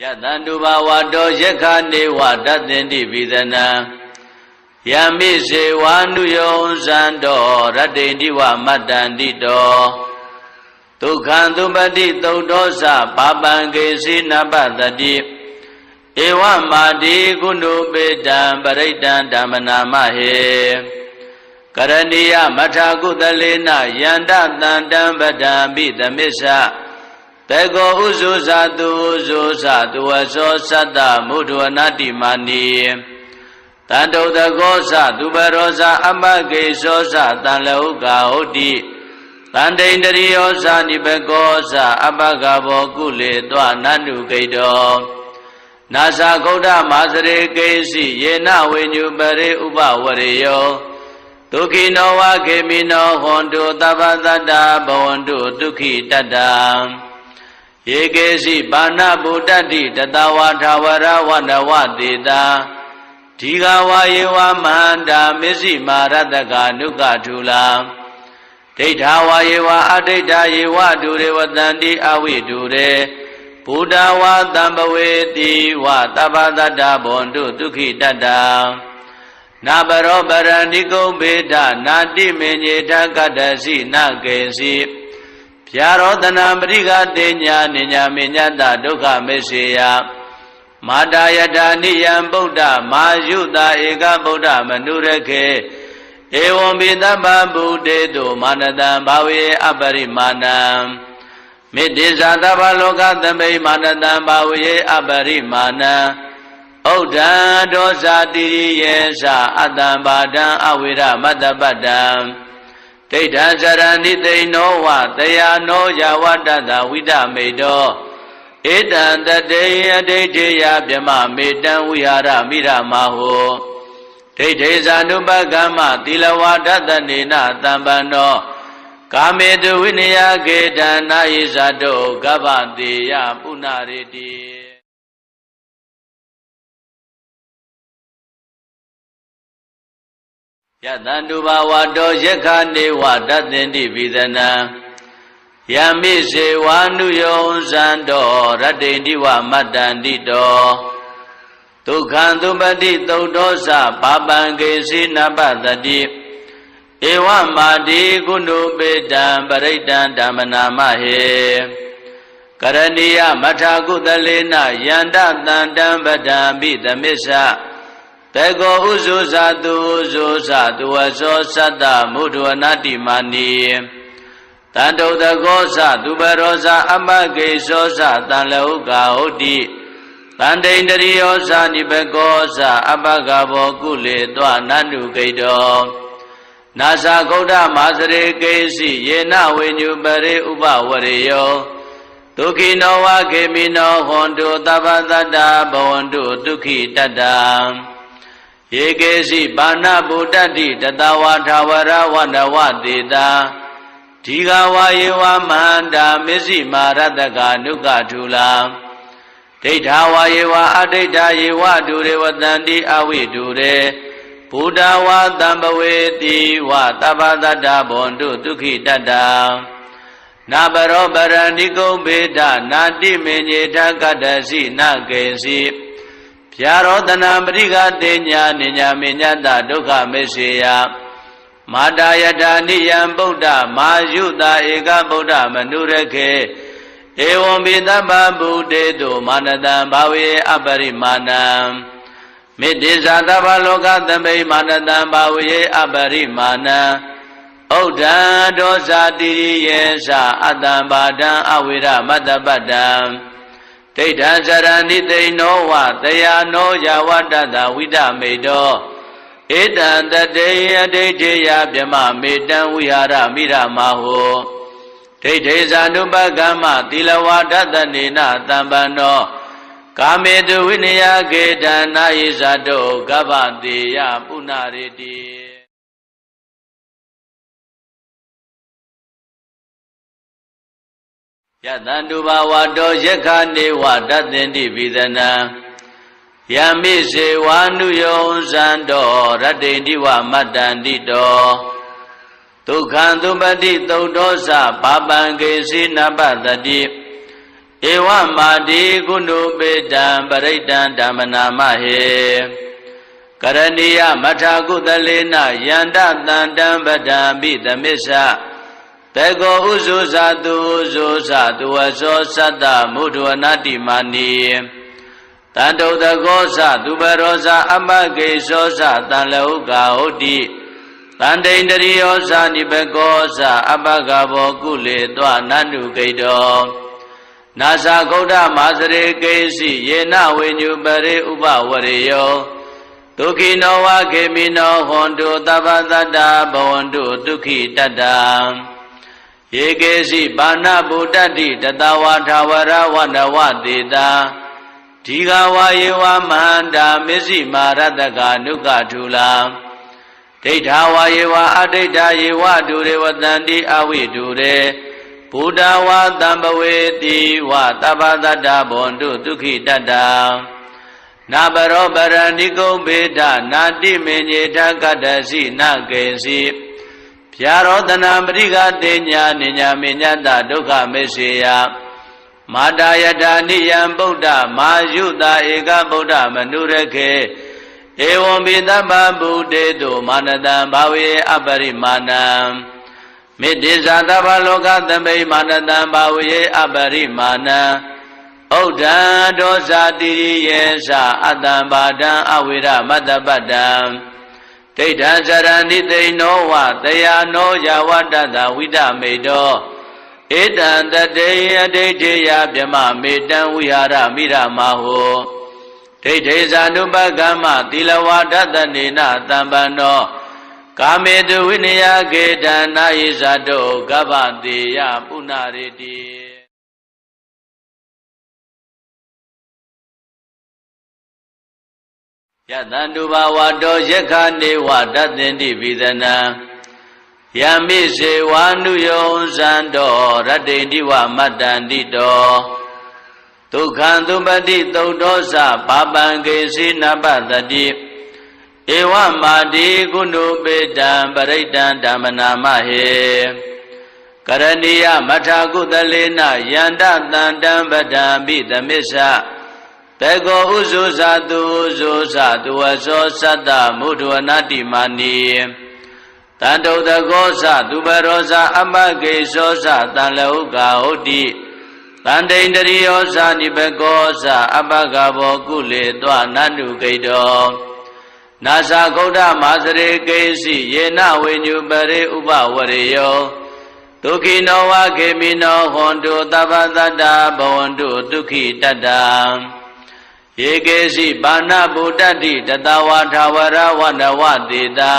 Yatanduba wado yekane wadatendi vidana Yamise wanuyo zando ratendi wa matandito Tukhandubati taudosa papangesi nabadati Ewa madi kunubedam paridam dhamanamahe Karaniya mathakutalena yanda tandam badambi damisa Tego uzu satu waso sata mudwanati mani Tando dago satu barosa amage sosa tanlauka hoti Tandendriyo sa nibegosa abagabo kule twa nanu kaido Nasa koda masare kesi yena wenyubare ubawariyo Tukino wa kemino hondu tabadada bawandu tukhi tata Yekesi bana buddhati tatawa thawara wanawatita Tigawa yewa mahanda misi marataka nukatula Teithawa yewa adita yewa dure watanti awi dure Buddha wa tambaweti wa tabadada bondu tukhi tata Nabaro barandiko beda nati menyeta kadasi nakesi Pyarodana mriga tenya ninya minyata dukha meseya Madayata niyam buddha mayuta eka buddha manurake Evam vidamba buddheto manadam bhawe aparimanam Middhisa tabaloka tambe manadam bhawe aparimanam Uddha dosa tiriyesa atambadam awira matabadam Teitha sarani teino wa tayano yawadata vidamedo Etan tateya teiteya pyama metan vihara miramaho Teitesa nupagama tilawadathanena tambano Kametu vinaya ketana isato kavanteya punariti Yatanduba wado yekane wadatendi vidana Yamise wanuyo zando ratendi wa matandito Tukhandubati taudosa papangesi nabadati Ewa madi kunubedam paridam dhamanamahe Karaniya mathakutalena yanda tandam badambi damisa Tego uzu satu waso sata mudwanati mani Tando dago satu barosa amage sosa tanlauka hoti Tandendriyo sa nibegosa abagabo kule twa nanu kaido Nasa koda masare kesi yena wenyubare ubawariyo Tukino wa kemino hondu tabadada bawandu tukhi tata Yekesi bana buddhati tatawa thawara wanawatita Tigawa yewa mahanda misi marataka nukatula Teithawa yewa adita yewa dure watanti awi dure Buddha wa tambaweti wa tabadada bondu tukhi tata Nabaro barandiko beda nati menyeta kadasi nakesi Pyarodana mriga tenya ninya minyata dukha meseya Madayata niyam buddha mayuta eka buddha manurake Evam vidamba buddheto manadam bhawe aparimanam Middhisa tabaloka tambe manadam bhawe aparimanam Uddha dosa tiriyesa atambadam awira matabadam Teitha sarani teino wa tayano yawadata vidamedo Etan tateya teiteya pyama metan vihara miramaho Teitesa nupagama tilawadathanena tambano Kametu vinaya ketana isato kavanteya punariti Yatanduba wado yekane wadatendi vidana Yamise wanuyo zando ratendi wa matandito Tukhandubati taudosa papangesi nabadati ဧဝမာတိကုဏုပေတံပရိတံဓမ္မနာမဟေကရဏီယမထာကုသလေနယန္တတန္တံပဒံပိသမစ္ဆတေကောဥဇုဇာတုဥဇုဇာတုဝသောသတ္တမုဒ္ဒဝနတိမာနိတန္တုတကောသသူပရောဇာအမဂေသောသတံလဟုကာဟုတ်တိတန္တိန္တရိယောဇာနိဘကောသအပဂဘောကုလေတောနန္တုဂိတောနာသဂௌဒမာစရေကေစီယေနဝိညုပရိဥပဝရေယောဒုက္ခိနောဝခေမိနောဟွန်တုသဗ္ဗတတ္တဘဝန္တုဒုက္ခိတတ္တယေကေစီဘာနာဗုဒ္ဓတိတတဝါထာဝရဝနဝတေတာဒီဃဝါယေဝမဟန္တာမစ္စည်းမာရတကနုကထူလာဒိဋ္ဌာဝါယေဝအဒိဋ္ဌာယေဝဒုရေဝတန္တိအဝိဒုရေဘုဒ္ဓဝါတံပဝေတိဝသဗ္ဗတတ္တဘဝန္တုဒုက္ခိတတ္တနာဘရောပရဏိကုံဘေဒနာတိမေညေထကတ္တစီနကေစီဗျာရောတနာပရိကတေညာနိညာမေညတဒုက္ခမေစေယမာတာယတာနိယံဗုဒ္ဓမာယုတာဧကဗုဒ္ဓမနုရခေဧဝံပိသဗ္ဗဗုဒေတုမာနတံဘာဝေအပရိမာဏံမေတ္တိဇာသဗ္ဗလောကသမိမာနတံဘာဝေအပရိမာဏံဩဒ္ဓံဒောဇာတိယေသအတ္တံဘာဒံအဝိရမတ္တပတ္တံဒိဋ္ဌံဇရဏိသိနောဝတယာနောယဝတ္တတဝိဒမေတောဧတံတတေယဒိဋ္ဌိယဗြမမေတံဝိဟာရမိရမဟောဒိဋ္ဌိဇာနုပကမ္မသီလဝါဒတနေနတံပန္နောကာမေတုဝိနယကေတံနာယိဇာတောကဗ္ဗတေယပုဏ္ဏရေတိယတန္တုဘာဝတောယက္ခနေဝတသင်္တိပိသနံယမိစေဝါနုယောဇန္တောရတ္တိတိဝမတ္တန္တိတောဒုက္ခံသုပတိသုတ်တောသပါပံကေစီနပတတိဧဝမာတိကုဏုပေတံပရိတံဓမ္မနာမဟေကရဏီယမထာကုသလေနယန္တတန္တံပဒံပိသမစ္ဆတေကောဥဇုဇာတုဥဇုဇာတုဝသောသတ္တမုဒ္ဒဝနတိမာနိတန္တုတကောသသူပရောဇာအမဂေသောသတံလဟုကာဟုတ်တိတန္တိန္တရိယောဇာနိဘကောသအပဂဘောကုလေတောနန္တုဂိတောနာသဂௌဒမာစရေကေစီယေနဝိညုပရိဥပဝရေယောဒုက္ခိနောဝခေမိနောဟွန်တုသဗ္ဗတတ္တဘဝန္တုဒုက္ခိတတ္တယေကေစီဘာနာဗုဒ္ဓတိတတဝါထာဝရဝနဝတေတာ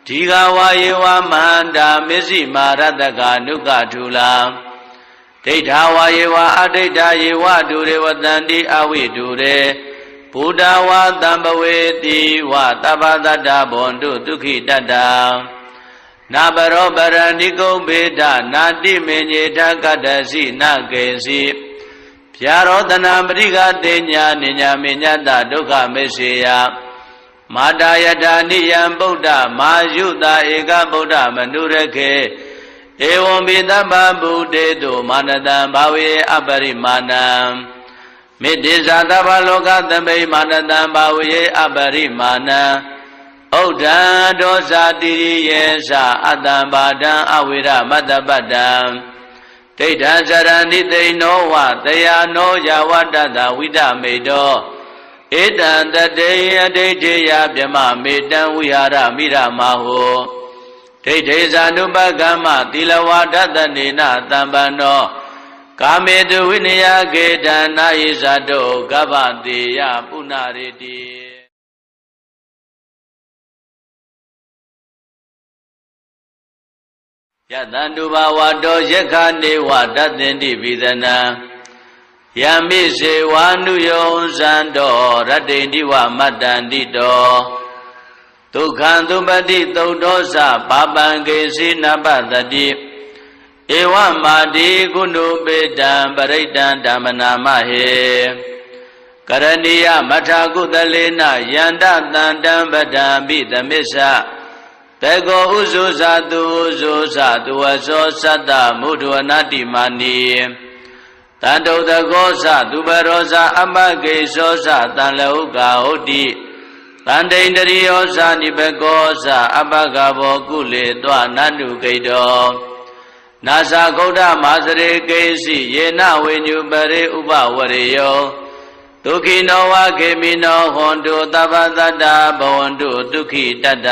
ဒီဃဝါယေဝမဟန္တာမစ္စည်းမာရတကနုကထူလာဒိဋ္ဌာဝါယေဝအဒိဋ္ဌာယေဝဒုရေဝတန္တိအဝိဒုရေဘုဒ္ဓဝါတံပဝေတိဝသဗ္ဗတတ္တဘဝန္တုဒုက္ခိတတ္တနာဘရောပရဏိကုံဘေဒနာတိမေညေထကတ္တစီနကေစီဗျာရောတနာပရိကတေညာနိညာမေညတဒုက္ခမေစေယမာတာယတာနိယံဗုဒ္ဓမာယုတာဧကဗုဒ္ဓမနုရခေဧဝံပိသဗ္ဗဗုဒေတုမာနတံဘာဝေအပရိမာဏံမေတ္တိဇာသဗ္ဗလောကသမိမာနတံဘာဝေအပရိမာဏံဩဒ္ဓံဒောဇာတိယေသအတ္တံဘာဒံအဝိရမတ္တပတ္တံဒိဋ္ဌံဇရဏိသိနောဝတယာနောယဝတ္တတဝိဒမေတောဧတံတတေယဒိဋ္ဌိယဗြမမေတံဝိဟာရမိရမဟောဒိဋ္ဌိဇာနုပကမ္မသီလဝါဒတနေနတံပန္နောကာမေတုဝိနယကေတံနာယိဇာတောကဗ္ဗတေယပုဏ္ဏရေတိယတန္တုဘာဝတောယက္ခနေဝတသင်္တိပိသနံယမိစေဝါနုယောဇန္တောရတ္တိတိဝမတ္တန္တိတောဒုက္ခံသုပတိသုတ်တောသပါပံကေစီနပတတိဧဝမာတိကုဏုပေတံပရိတံဓမ္မနာမဟေကရဏီယမထာကုသလေနယန္တတန္တံပဒံပိသမစ္ဆတေကောဥဇုဇာတုဥဇုဇာတုဝသောသတ္တမုဒ္ဒဝနတိမာနိတ တန်တုတကောသသူပရောဇာအမကေသောသတန်လဟုကာဟုတ်တိတန်တိန်တရိယောသနိဘကောသအပကဘောကုလေတွနန္တုဂိတောနာသဂௌဒမာစရေကေစီယေနဝိညုပရိဥပဝရေယောဒုက္ခိနောဝခေမိနောဟွန်တုသဗ္ဗတတ္တဘဝန္တုဒုက္ခိတတ္တ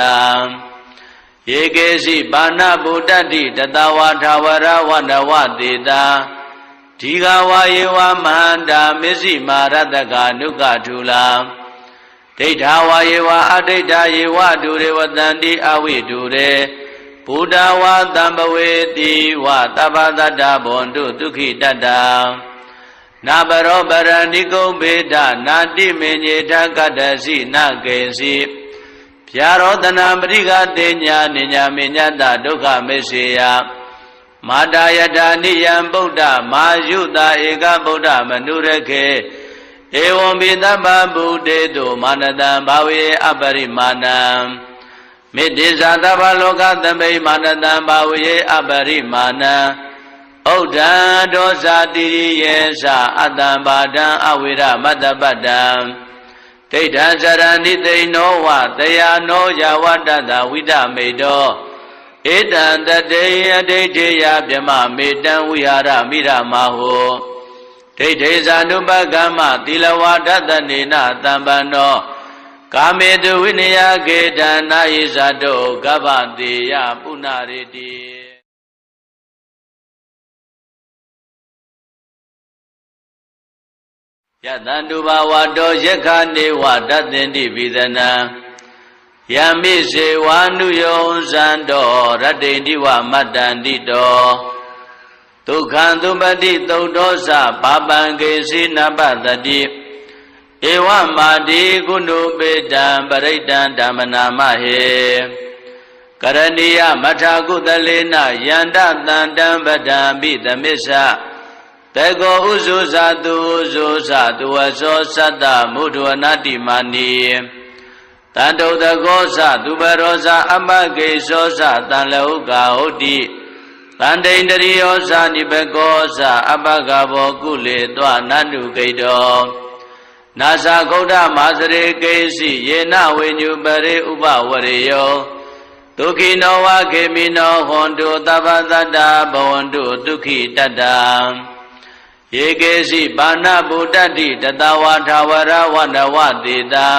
ယေကေစီဘာနာဗုဒ္ဓတိတတဝါထာဝရဝန္တဝတေတာဒီဃဝါယေဝမဟန္တာမစ္စည်းမာရတကနုကထူလာဒိဋ္ဌာဝါယေဝအဒိဋ္ဌာယေဝဒုရေဝတန္တိအဝိဒုရေဘုဒ္ဓဝါတံပဝေတိဝသဗ္ဗတတ္တဘဝန္တုဒုက္ခိတတ္တနာပရောပရဏိကုံဘေဒနာတိမေညေထကတ္တစီနကေစီဗျာရောတနာပရိကတေညာနိညာမေညတဒုက္ခမေစေယမာတာယတာနိယံဗုဒ္ဓမာယုတာဧကဗုဒ္ဓမနုရခေဧဝံပိသဗ္ဗဗုဒေတုမာနတံဘာဝေအပရိမာဏံမေတ္တိဇာသဗ္ဗလောကသမိမာနတံဘာဝေအပရိမာဏံဩဒ္ဓံဒောဇာတိရိယေသအတ္တံဘာဒံအဝိရမတ္တပတ္တံဒိဋ္ဌံဇရဏိသိနောဝတယာနောယဝတ္တတဝိဒမေတောဧတံတတေယဒိဋ္ဌိယဗြမမေတံဝိဟာရမိရမဟုဒိဋ္ဌိဇာနုပကမ္မသီလဝါဒတနေနတံပန္နောကာမေတုဝိနယကေတံနာယိဇာတောကဗ္ဗတေယပုဏ္ဏရေတိယတန္တုဘဝတောယက္ခနေဝတသင်္တိပိသနံယမိစေဝါနုယောဇန္တောရတ္တိတိဝမတ္တန္တိတောဒုက္ခံသုပတိသုတ်တောသပါပံကေစီနပတတိဧဝမာတိကုဏုပေတံပရိတံဓမ္မနာမဟေကရဏီယမထာကုသလေနယန္တတန္တံပဒံပိသမစ္ဆတေကောဥဇုဇာတုဥဇုဇာတုဝသောသတ္တမုဒ္ဒဝနာတိမာနီတန်တုတကောသသူပရောဇာအမကေသောသတန်လဟုကာဟုတ်တိတန်တိန်တရိယောသနိဘကောသအပကဘောကုလေတွနန္တုဂိတောနာသဂௌဒမာစရေကေစီယေနဝိညုပရိဥပဝရေယောဒုက္ခိနောဝခေမိနောဟွန်တုသဗ္ဗတတ္တဘဝန္တုဒုက္ခိတတ္တယေကေစီဘာနာဗုဒ္ဓတိတတဝါထာဝရဝန္တဝတေတာ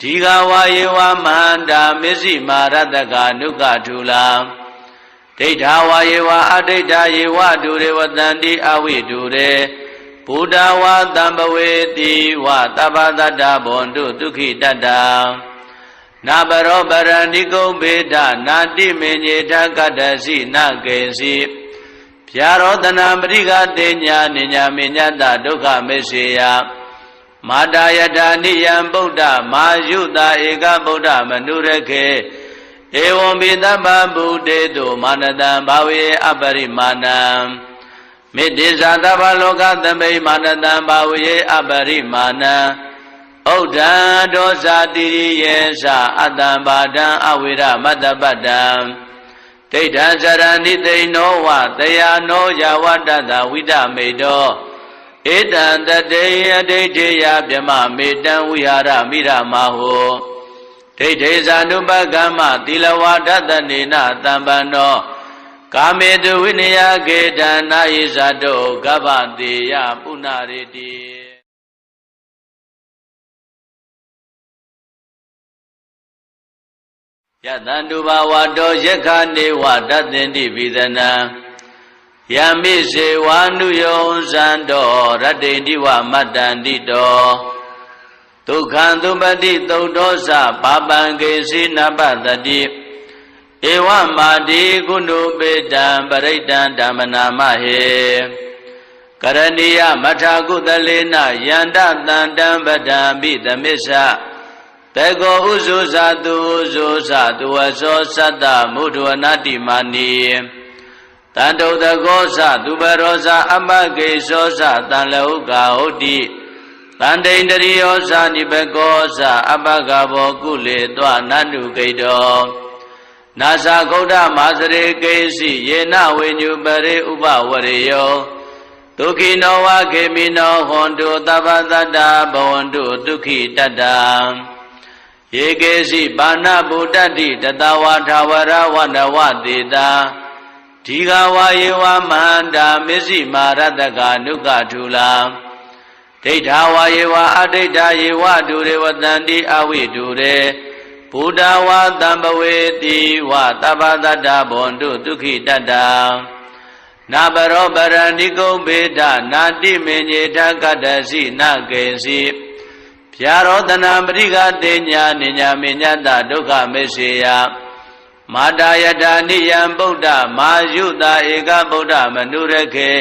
ဒီဃဝါယေဝမဟန္တာမစ္စည်းမာရတကနုကထူလာဒိဋ္ဌာဝါယေဝအဒိဋ္ဌာယေဝဒုရေဝတန္တိအဝိဒုရေဘုဒ္ဓဝါတံပဝေတိဝသဗ္ဗတတ္တဘဝန္တုဒုက္ခိတတ္တနာပရောပရဏိကုံဘေဒနာတိမေညေထကတ္တစီနကေစီဗျာရောတနာပရိကတေညာနိညာမေညတဒုက္ခမေစေယမာတာယတာနိယံဗုဒ္ဓမာယုတာဧကဗုဒ္ဓမနုရခေဧဝံပိသဗ္ဗဗုဒေတုမာနတံဘာဝေအပရိမာဏံမေတ္တိဇာသဗ္ဗလောကသမိမာနတံဘာဝေအပရိမာဏံဩဒ္ဓံဒောဇာတိရိယေသအတ္တံဘာဒံအဝိရမတ္တပတ္တံဒိဋ္ဌံဇရဏိသိနောဝတယာနောယဝတ္တတဝိဒမေတောဧတံတတေယဒိဋ္ဌိယဗြမမေတံဝိဟာရမိရမဟုဒိဋ္ဌိဇာနုပကမ္မသီလဝါဒတနေနတံပန္နောကာမေတုဝိနယကေတံနာယိဇာတောကဗ္ဗတေယပုဏ္ဏရေတိယတန္တုဘဝတောယက္ခနေဝတသင်္တိပိသနံယမိစေဝါနုယောဇန္တောရတ္တိတိဝမတ္တန္တိတောဒုက္ခံသုပတိသုတ်တောသပါပံကေစီနပတတိဧဝမာတိကုဏုပေတံပရိတံဓမ္မနာမဟေကရဏီယမထာကုသလေနယန္တတန္တံပဒံပိသမစ္ဆတေကောဥဇုဇာတုဥဇုဇာတုဝသောသတ္တမုဒ္ဒဝနာတိမာနီတန်တုတကောသသူပရောဇာအမကေသောသတန်လဟုကာဟုတ်တိတန်တိန်တရိယောဇာနိဘကောသအပကဘောကုလေတွနန္တုဂိတောနာသဂௌဒမာစရေကေစီယေနဝိညုပရိဥပဝရေယောဒ ဒုက္ခိနောဝခေမိနောဟွန်တုသဗ္ဗသတ္တဘဝန္တုဒုက္ခိတတ္တယေကေစီဘာနာဗုဒ္ဓတိတတဝါထာဝရဝနဝတေတာဒီဃဝါယေဝမဟန္တာမစ္စည်းမာရတကနုကထူလာဒိဋ္ဌာဝါယေဝအဒိဋ္ဌာယေဝဒုရေဝတန္တိအဝိဒုရေဘုဒ္ဓဝါတံပဝေတိဝသဗ္ဗတတ္တဘဝန္တုဒုက္ခိတတ္တနာပရောပရဏိကုံဘေဒနာတိမေညေထကတ္တစီနကေစီဗျာရောတနာပရိကတေညာနိညာမေညတဒုက္ခမေစေယမာတာယတာနိယံဗုဒ္ဓမာယုတာဧကဗုဒ္ဓမနုရခေ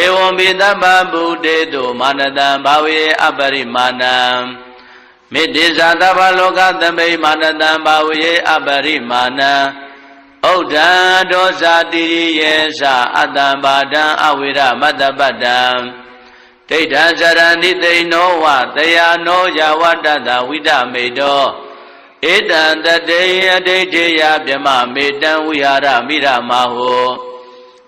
ဧဝံပိသဗ္ဗဗုဒေတုမာနတံဘာဝေအပရိမာဏံမေတ္တိဇာသဗ္ဗလောကသမိမာနတံဘာဝေအပရိမာဏံဥဒ္ဒံဒောဇာတိယေသအတ္တံဘာဒံအဝိရမတ္တပတ္တံဒိဋ္ဌံဇရဏိသိနောဝတယာနောယဝတ္တတဝိဒမေတောဧတံတတေယဒိဋ္ဌိယဗြမမေတံဝိဟာရမိရမဟော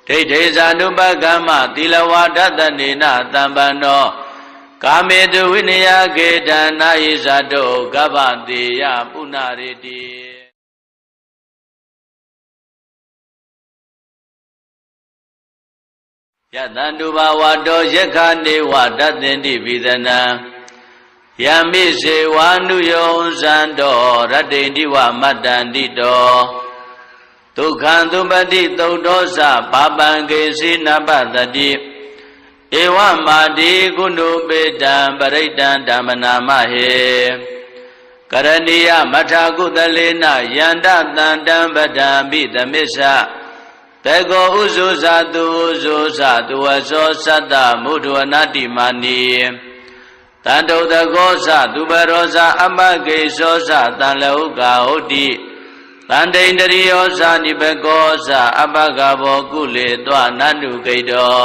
ဒိဋ္ဌိဇာနုပကမ္မသီလဝါဒတနေနသံပန္နောကာမေတုဝိနယကေတံနာယိဇာတောကဗ္ဗတေယပုဏ္ဏရေတိယတန္တုဘာဝတောယက္ခနေဝတသင်္တိပိသနံယမိစေဝါနုယောဇံတောရတ္တိတိဝမတ္တန္တိတောဒုက္ခံသုပတိသုတ်တောသပါပံကေစီနပတတိဧဝမာတိကုဏုပေတံပရိတံဓမ္မနာမဟေကရဏီယမထာကုသလေနယန္တတန္တံပဒံပိသမစ္ဆတေကောဥဇုဇာတုဥဇုဇာတုဝသောသတ္တမုဒဝနာတိမာနီတန္တုတကောသသူပရောဇာအမကေသောသတံလောကဟုတ်တိတန္တိန္တရိယောဇာနိဘကောသအပကဘောကုလေတောနန္တုကိတော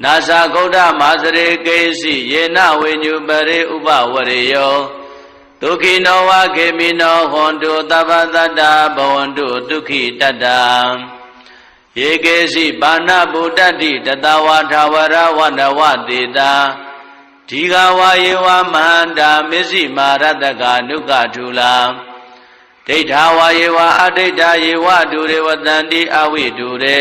နာသဂௌဒမာစရေကေစီယေနဝိညုပရိဥပဝရေယောဒုက္ခိနောဝခေမိနောဟွန်တုသဗ္ဗတတ္တဘဝန္တုဒုက္ခိတတ္တယေကေစီဘာနာဗုဒ္ဓတိတတဝါထာဝရဝနဝတေတာဒီဃဝါယေဝမဟန္တာမစ္စည်းမာရတကနုကထူလာဒိဋ္ဌာဝါယေဝအဒိဋ္ဌာယေဝဒုရေဝတန္တိအဝိဒုရေ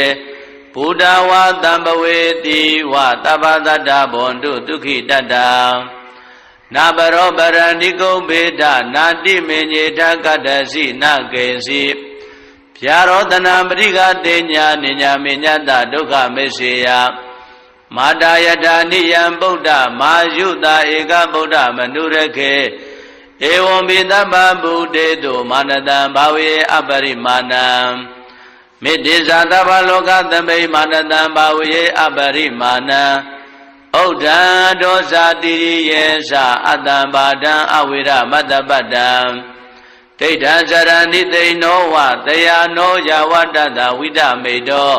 ဘုဒ္ဓဝါတံပဝေတိဝသဗ္ဗတတ္တဘဝန္တုဒုက္ခိတတ္တနာပရောပရဏိကုံဘေဒနာတိမေညေထကတ္တစီနကေစီဗျာရောတနာပရိကတေညာနိညာမေညတဒုက္ခမေစေယမာတာယတာနိယံဗုဒ္ဓမာယုတာဧကဗုဒ္ဓမနုရခေဧဝံပိသဗ္ဗဗုဒေတုမာနတံဘာဝေအပရိမာဏံမေတ္တိဇာသဗ္ဗလောကသမိမာနတံဘာဝေအပရိမာဏံဥဒ္ဒံဒောဇာတိယေသအတ္တံဘာဒံအဝိရမတ္တပတ္တံဒိဋ္ဌံဇရဏိသိနောဝတယာနောယဝတ္တတဝိဒမေတော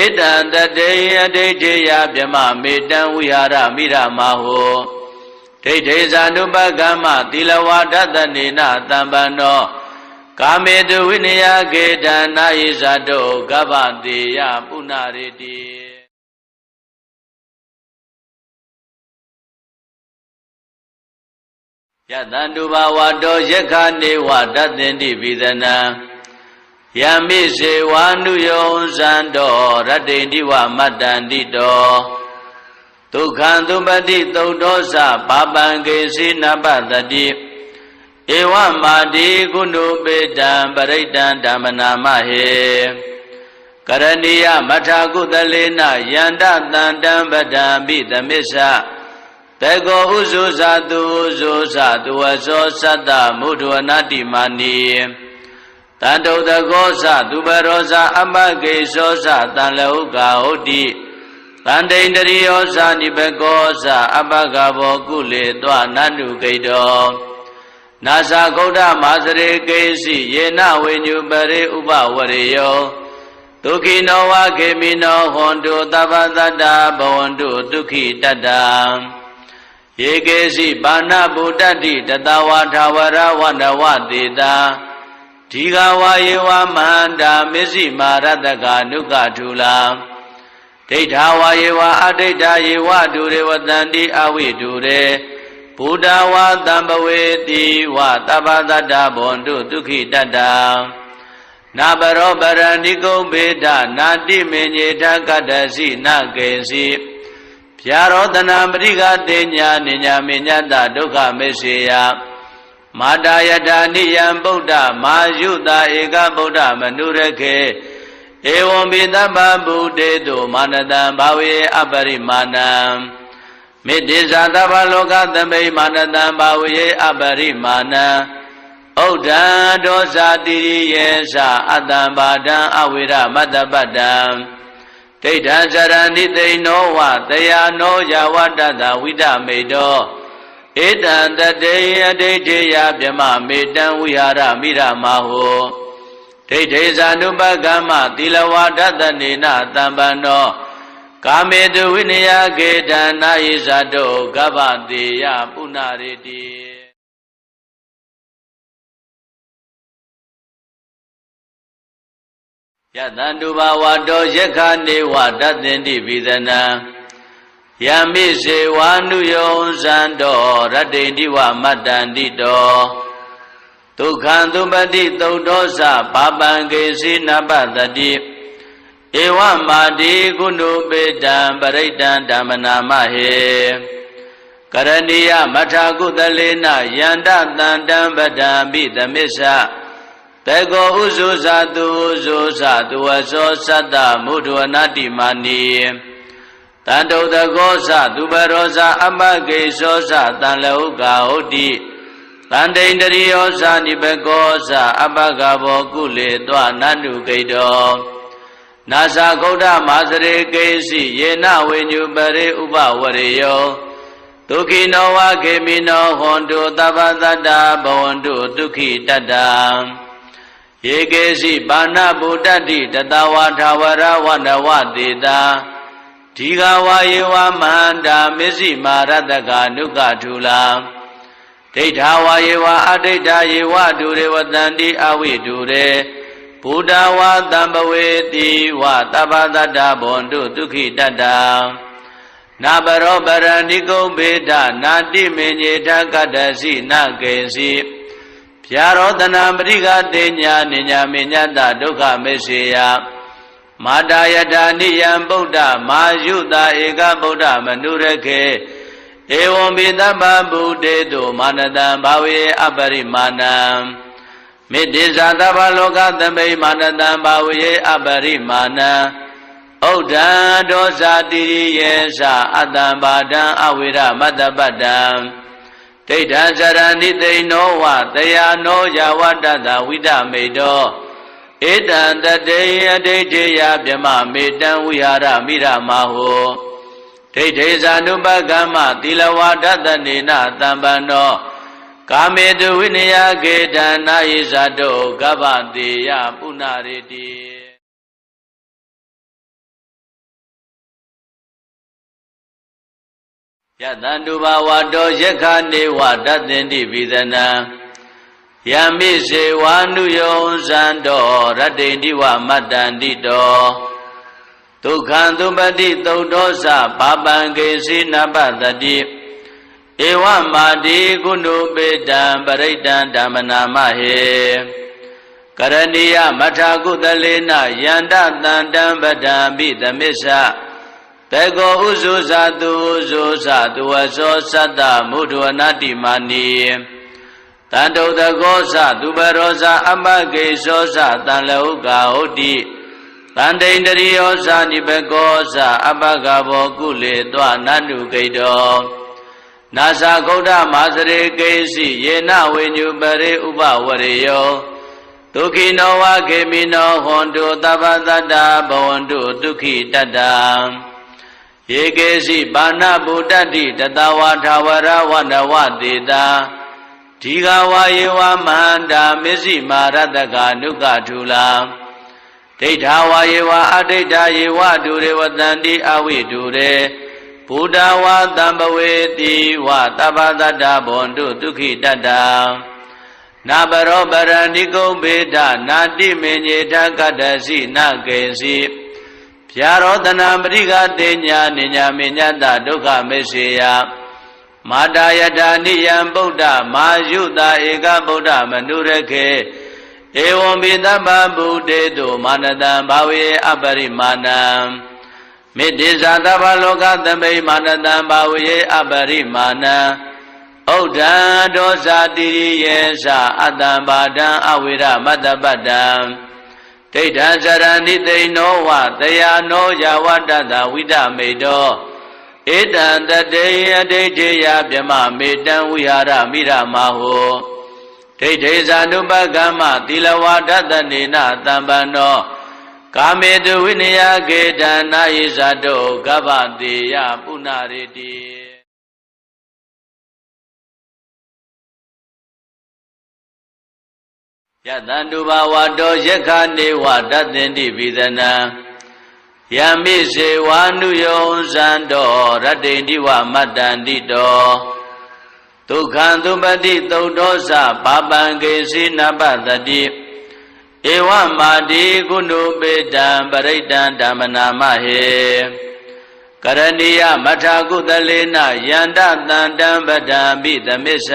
ဧတံတတေယဒိဋ္ဌိယဗြမမေတံဝိဟာရမိရမဟောဒိဋ္ဌိဇာနုပကမ္မသီလဝါဒတနေနသံပန္နောကာမေတုဝိနယကေတံနာယိဇာတောကဗ္ဗတေယပုဏ္ဏရေတိယတန္တုဘာဝတောယက္ခနေဝတသင်္တိပိသနံယမိစေဝါနုယောဇံတောရတ္တိတိဝမတ္တန္တိတောဒုက္ခံသုပတိသုတ်တောသပါပံကေစီနပတတိဧဝမာတိကုဏုပေတံပရိတံဓမ္မနာမဟေကရဏီယမထာကုသလေနယန္တတန္တံပဒံပိသမစ္ဆတေကောဥဇုဇာတုဥဇုဇာတုဝသောသတ္တမုဒဝနာတိမာနီတန္တုတကောသသူပရောဇာအမကေသောသတံလောကဟုတ်တိတန္တိန္တရိယောဇာနိဘကောသအပကဘောကုလေတောနန္တုကိတောနာသဂௌဒမာစရေကေစီယေနဝိညုပရိဥပဝရေယောဒုက္ခိနောဝခေမိနောဟွန်တုသဗ္ဗတတ္တဘဝန္တုဒုက္ခိတတ္တယေကေစီဘာနာဗုဒ္ဓတိတတဝါထာဝရဝနဝတေတာဒီဃဝါယေဝမဟန္တာမစ္စည်းမာရတကနုကထူလာ ဒိဋ္ဌာဝါယေဝအဒိဋ္ဌာယေဝဒုရေဝတန္တိအဝိဒုရေဘုဒ္ဓဝါတံပဝေတိဝသဗ္ဗတတ္တဘွန်တုဒုက္ခိတတ္တနာပရောပရဏိကုံဘေဒနာတိမေညေထကတ္တစီနကေစီဗျာရောတနာပရိကတေညာနိညာမေညတဒုက္ခမေစေယမာတာယထာနိယံဗုဒ္ဓမာယုတာဧကဗုဒ္ဓမနုရခေဧဝံပိသဗ္ဗဗုဒေတုမာနတံဘာဝေအပရိမာဏံမေတ္တိဇာသဗ္ဗလောကသမိမာနတံဘာဝေအပရိမာဏံဥဒ္ဒံဒောဇာတိယေသအတ္တံဘာဒံအဝိရမတ္တပတ္တံဒိဋ္ဌံဇရဏိသိနောဝတယာနောယဝတ္တသဝိဒမေတောဧတံတတေယဒိဋ္ဌိယဗြမမေတံဝိဟာရမိရမဟောဒိဋ္ဌိဇာနုပကမ္မသီလဝါဒတနေနတံပန္နောကာမေတုဝိနယကေတံနာယိဇာတောကဗ္ဗတေယပုဏ္ဏရေတိယတန္တုဘဝတောယက္ခနေဝတသင်္တိပိသနံယမိစေဝါနုယောဇံတောရတ္တိတိဝမတ္တန္တိတောဒုက္ခံသုပတိသုတ်တောသပါပံကေစီနပတတိဧဝမာတိကုဏုပေတံပရိတံဓမ္မနာမဟေကရဏီယမထာကုသလေနယန္တတန္တံပဒံပိသမစ္ဆတေကောဥဇုဇာတုဥဇုဇာတုဝသောသတ္တမုဒဝနာတိမာနီတန္တုတကောသသူပရောဇာအပကေသောသတံလောကဟုတ်တိတန္တိန္တရိယောဇာနိဘကောသအပကဘောကုလေတောနန္တုကိတောနာသဂௌဒမာစရေကေစီယေနဝိညုပရိဥပဝရေယောဒုက္ခိနောဝခေမိနောဟွန်တုသဗ္ဗတတ္တဘဝန္တုဒုက္ခိတတ္တယေကေစီပါဏဗုဒ္ဓတိတတဝါထာဝရဝနဝတေတာဒီဃဝါယေဝမန္တာမစ္စည်းမာရတကနုကထုလာဒိဋ္ဌာဝါယေဝအဒိဋ္ဌာယေဝဒုရေဝတန္တိအဝိဒုရေဘုဒ္ဓဝါတံပဝေတိဝသဗ္ဗတတ္တဘွန်တုဒုက္ခိတတ္တနာပရောပရဏိကုံဘေဒနာတိမေညေထကတ္တစီနကေစီဗျာရောတနာပရိကတေညာနိညာမေညတဒုက္ခမေစေယမာတာယထာနိယံဗုဒ္ဓမာယုတာဧကဗုဒ္ဓမနုရခေဧဝံပိသဗ္ဗဗုဒေတုမာနတံဘာဝေအပရိမာဏံမေတ္တိဇာသဗ္ဗလောကသမိမာနတံဘာဝေအပရိမာဏံဥဒ္ဒံဒောဇာတိယေသအတ္တံဘာဒံအဝိရမတ္တပတ္တံဒိဋ္ဌံဇရဏိသိနောဝတယာနောယဝတ္တသဝိဒမေတောဧတံတတေယဒိဋ္ဌိယဗြမမေတံဝိဟာရမိရမဟောဒိဋ္ဌိဇာနုပကမ္မသီလဝါဒတနေနတံပန္နောကာမေတုဝိနယကေတံနာယိဇာတောကဗ္ဗတေယပုဏ္ဏရေတိယတန္တုဘဝတောယက္ခနေဝတသင်္တိပိသနံယမိစေဝါနုယောဇံတောရတ္တိတိဝမတ္တန္တိတောဒုက္ခံသုပတိသုတ်တောသပါပံကေစီနပတတိဧဝမာတိကုဏုပေတံပရိတံဓမ္မနာမဟေကရဏီယမထာကုသလေနယန္တတန္တံပဒံပိသမစ္ဆတေကောဥဇုဇာတုဥဇုဇာတုဝသောသတ္တမုဒဝနာတိမာနီတန္တုတကောသသူပရောဇာအပကေသောသတံလောကဟုတ်တိတန္တိန္တရိယောဇာနိဘကောသအပကဘောကုလေတောနန္တုကိတောနာသဂௌဒမာစရေကေစီယေနဝိညုပရိဥပဝရေယောဒုက္ခိနောဝခေမိနောဟွန်တုသဗ္ဗတတ္တဘဝန္တုဒုက္ခိတတ္တယေကေစီပါဏဗုဒ္ဓတိတတဝါထာဝရဝနဝတေတာဒီဃဝါယေဝမန္တာမစ္စည်းမာရတကနုကထုလာဒိဋ္ဌာဝါယေဝအဒိဋ္ဌာယေဝဒုရေဝတန္တိအဝိဒုရေဘုဒ္ဓဝါတံပဝေတိဝသဗ္ဗတတ္တဘွန်တုဒုက္ခိတတ္တနာပရောပရဏိကုံဘေဒနာတိမေညေထကတ္တစီနကေစီ ဗျာရောတနာပရိကတေညာနိညာမေညတဒုက္ခမေစေယမာတာယတာနိယံဗုဒ္ဓမာယုတာဧကဗုဒ္ဓမနုရခေဧဝံပိသဗ္ဗဗုဒေတုမာနတံဘာဝေအပရိမာဏံမေတ္တိဇာသဗ္ဗလောကသမိမာနတံဘာဝေအပရိမာဏံဥဒ္ဒံဒောဇာတိရိယေသအတ္တံဘာဒံအဝိရမတ္တပတ္တံဒိဋ္ဌံစရဏိသိနောဝတယာနောယဝတ္တတဝိဒမေတောဧတံတတေယဒိဋ္ဌိယဗြမမေတံဝိဟာရမိရမဟောဒိဋ္ဌိဇာနုပကမ္မသီလဝါဒတနေနတံပန္နောကာမေတုဝိနယကေတံနာယိဇာတောကဗ္ဗတေယပုဏ္ဏရေတိယတန္တုဘာဝတောယက္ခနေဝတသင်္တိပိသနံယမိစေဝါနုယောဇံတောရတ္တိတိဝမတ္တန္တိတောဒုက္ခံသုပတိသုတ်တောသပါပံကေစီနပတတိဧဝမာတိကုဏုပေတံပရိတံဓမ္မနာမဟေကရဏီယမထာကုသလေနယန္တတန္တံပဒံပိသမစ္ဆ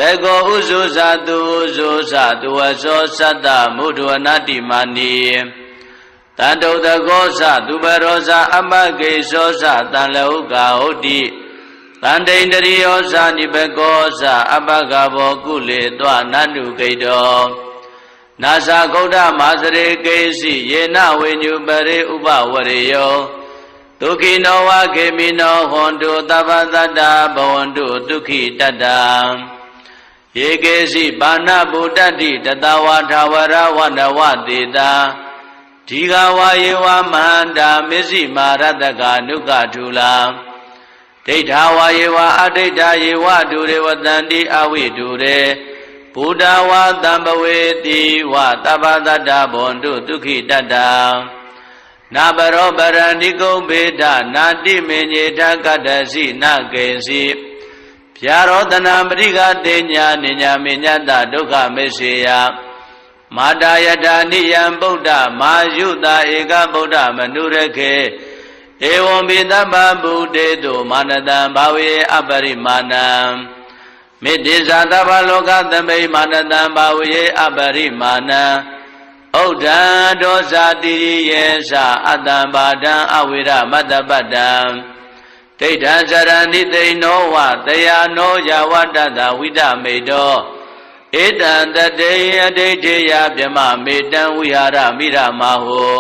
တေကောဥဇုဇာတုဥဇုဇာတုဝသောသတ္တမုဒ္ဒဝနာတိမာနီတန္တုတကောသသူပရောဇာအမကေသောသတံလောကဟုတ်တိတန္တိန္တရိယောဇာနိဘကောသအပကဘောကုလေတွနန္တုဂိတောနာသဂௌဒမာစရေကေစီယေနဝိညုပရိဥပဝရေယောဒုက္ခိနောဝခေမိနောဟွန်တုသဗ္ဗတတ္တဘဝန္တုဒုက္ခိတတ္တယေကေစီဘာနာဗုဒ္ဓတိတတဝါထာဝရဝနဝတေတာဒီဃဝါယေဝမန္တာမစ္စည်းမာရတကနုကထုလာဒိဋ္ဌာဝါယေဝအဒိဋ္ဌာယေဝဒုရေဝတန္တိအဝိဒုရေဘုဒ္ဓဝါတံပဝေတိဝသဗ္ဗတတ္တဘဝန္တုဒုက္ခိတတ္တနာဘရောပရဏိကုံဘေဒနာတိမေညေထကတ္တစီနကေစီဗျာရောတနာပရိကတေညာနိညာမေညတဒုက္ခမေစေယမာတာယတာနိယံဗုဒ္ဓမာယုတာဧကဗုဒ္ဓမနုရခေဧဝံပိသဗ္ဗဗုဒေတုမာနတံဘာဝေအပရိမာဏံမေတ္တိဇာသဗ္ဗလောကသမိမာနတံဘာဝေအပရိမာဏံဥဒ္ဒံဒောဇာတိရိယေသအတ္တံဘာဒံအဝိရမတ္တပတ္တံဒိဋ္ဌံစရဏိသိနောဝတယာနောယဝတ္တတဝိဒမေတောဧတံတတေယဒိဋ္ဌိယဗြမမေတံဝိဟာရမိရမဟော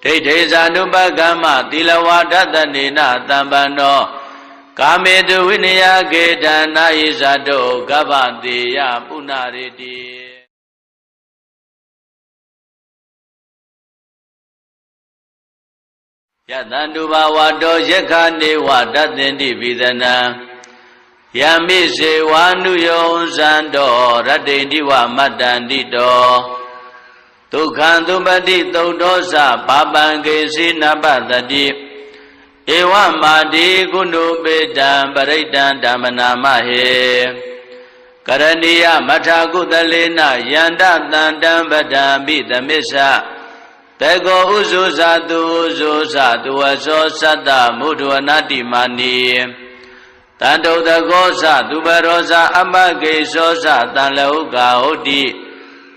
ဒိဋ္ဌိဇာနုပကမ္မသီလဝါဒတနေနတံပန္နောကာမေတုဝိနယကေတံနာယိဇာတောကဗ္ဗတေယပုဏ္ဏရေတိယတန္တုဘာဝတောယက္ခနေဝတသင်္တိပိသနံယမိစေဝါနုယောဇံတောရတ္တိတိဝမတ္တန္တိတောဒုက္ခံသုပတိသုတ်တောသပါပံကေစီနပတတိဧဝမာတိကုဏုပေတံပရိတံဓမ္မနာမဟေကရဏီယမထာကုသလေနယန္တတန္တံပဒံပိသမစ္ဆတေကောဥဇုဇာတုဥဇုဇာတုဝသောသတ္တမုဒ္ဒဝနာတိမာနီတန္တုတကောသသူပရောဇာအမကေသောသတံလောကဟုတ်တိ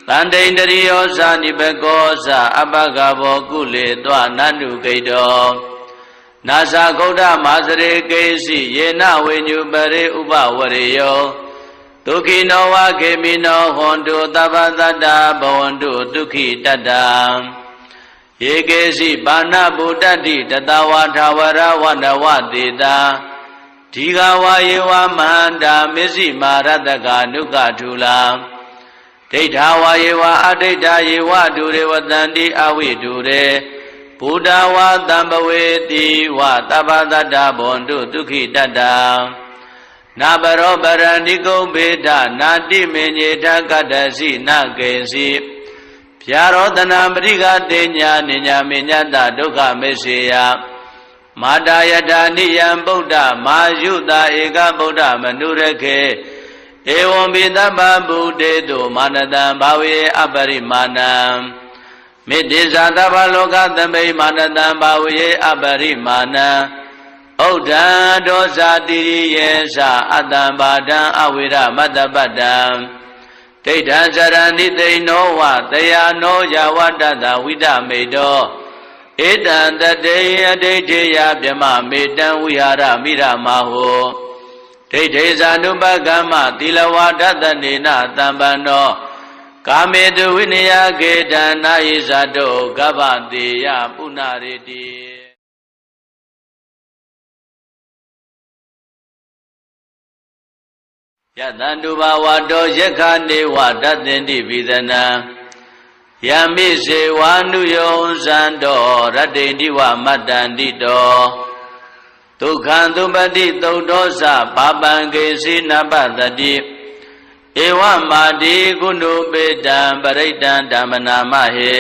တန္တိန္တရိယောဇာနိဘကောသအပကဘောကုလေတွနန္တုဂိတောနာသဂௌဒမာစရေကေစီယေနဝိညုပရိဥပဝရေယောဒုက္ခိနောဝခေမိနောဟွန်တုသဗ္ဗတတ္တဘဝန္တုဒုက္ခိတတ္တယေကေစီဘာနာဗုဒ္ဓတိတတဝါထာဝရဝနဝတေတာဒီဃဝါယေဝမန္တာမစ္စည်းမာရတကနုကထုလာဒိဋ္ဌာဝါယေဝအဒိဋ္ဌာယေဝဒုရေဝတန္တိအဝိဒုရေဘုဒ္ဓဝါတံပဝေတိဝသဗ္ဗတတ္တဘဝန္တုဒုက္ခိတတ္တနာဘရောပရဏိကုံဘေဒနာတိမေညေထကတ္တစီနကေစီဗျာရောတနာပရိကတေညာနိညာမေညတဒုက္ခမေစေယမာတာယတာနိယံဗုဒ္ဓမာယုတာဧကဗုဒ္ဓမနုရခေဧဝံပိသဗ္ဗဗုဒေတုမာနတံဘာဝေအပရိမာဏံ မေတ္တိဇာတဗ္ဗလောကသမိမာနတံဘာဝေအပရိမာဏံဥဒ္ဒံဒောဇာတိရိယေသအတ္တံဘာဒံအဝိရမတ္တပတ္တံဒိဋ္ဌံဇရဏိသိနောဝတယာနောယဝတ္တတဝိဒမေတောဧတံတတေအဒိဋ္ဌိယဗြမမေတံဝိဟာရမိရမဟောဒိဋ္ဌိဇာနုပကမ္မသီလဝါဒတနေနတံပန္နောကာမေတုဝိနယကေတံနာယိဇာတောကဗ္ဗတေယပုဏ္ဏရေတိယတန္တုဘာဝတောယက္ခနေဝတတ္တင်တိပိသနံယမိစေဝါနုယောဇံတောရတ္တိတိဝမတ္တန္တိတောဒုက္ခံသုပတိသုတ်တောသပါပံကေစီနပတတိဧဝမာတိကုဏုပေတံပရိတံဓမ္မနာမဟေ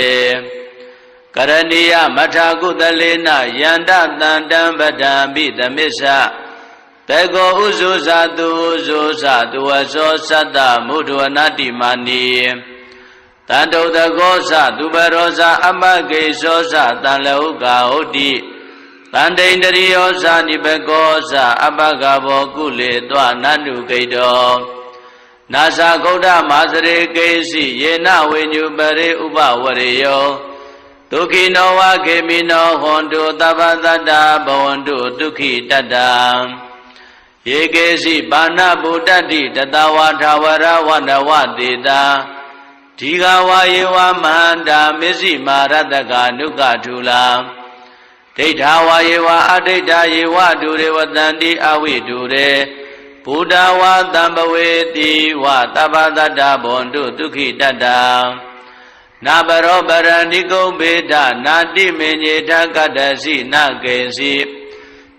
ကရဏီယမထာကုသလေနယန္တတန္တံပဒံပိသမစ္ဆတေကောဥဇုဇာတုဥဇုဇာတုဝသောသတ္တမုဒ္ဒဝနာတိမာနီတန္တုတကောသသူပရောဇာအမကေသောသတံလဟုကာဟုတ်တိတန္တိန္တရိယောဇာနိဘကောသအပကဘောကုလေတွနန္တုကိတောနာသဂௌဒမာစရေကေစီယေနဝိညုပရိဥပဝရေယောဒုက္ခိနောဝခေမိနောဟွန်တုသဗ္ဗတတ္တဘဝန္တုဒုက္ခိတတ္တယေကေစီပါဏဗုဒ္ဓတိတတဝါထာဝရဝနဝတေတာဒီဃဝါယေဝမန္တာမစ္စည်းမာရတကနုကထုလာဒိဋ္ဌာဝါယေဝအဒိဋ္ဌာယေဝဒုရေဝတန္တိအဝိဒုရေဘုဒ္ဓဝါတံပဝေတိဝသဗ္ဗတတ္တဘဝန္တုဒုက္ခိတတ္တနာဘရောပရဏိကုံဘေဒနာတိမေညေထကတ္တစီနကေစီ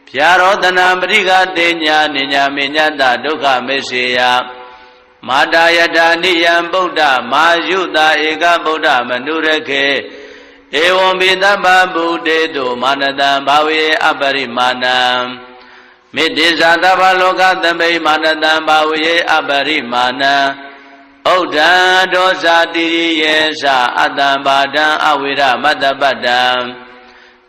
ဗျာရောတနာပရိကတေညာနိညာမေညတဒုက္ခမေစေယမာတာယထာနိယံဗုဒ္ဓမာယုတာဧကဗုဒ္ဓမနုရခေဧဝံပိသဗ္ဗဗုတေတုမာနတံဘာဝေအပရိမာဏံမေတ္တိဇာတဗ္ဗလောကသမိမာနတံဘာဝေအပရိမာဏံဥဒ္ဒံဒောဇာတိရိယေသအတ္တံဘာဒံအဝိရမတ္တပတ္တံ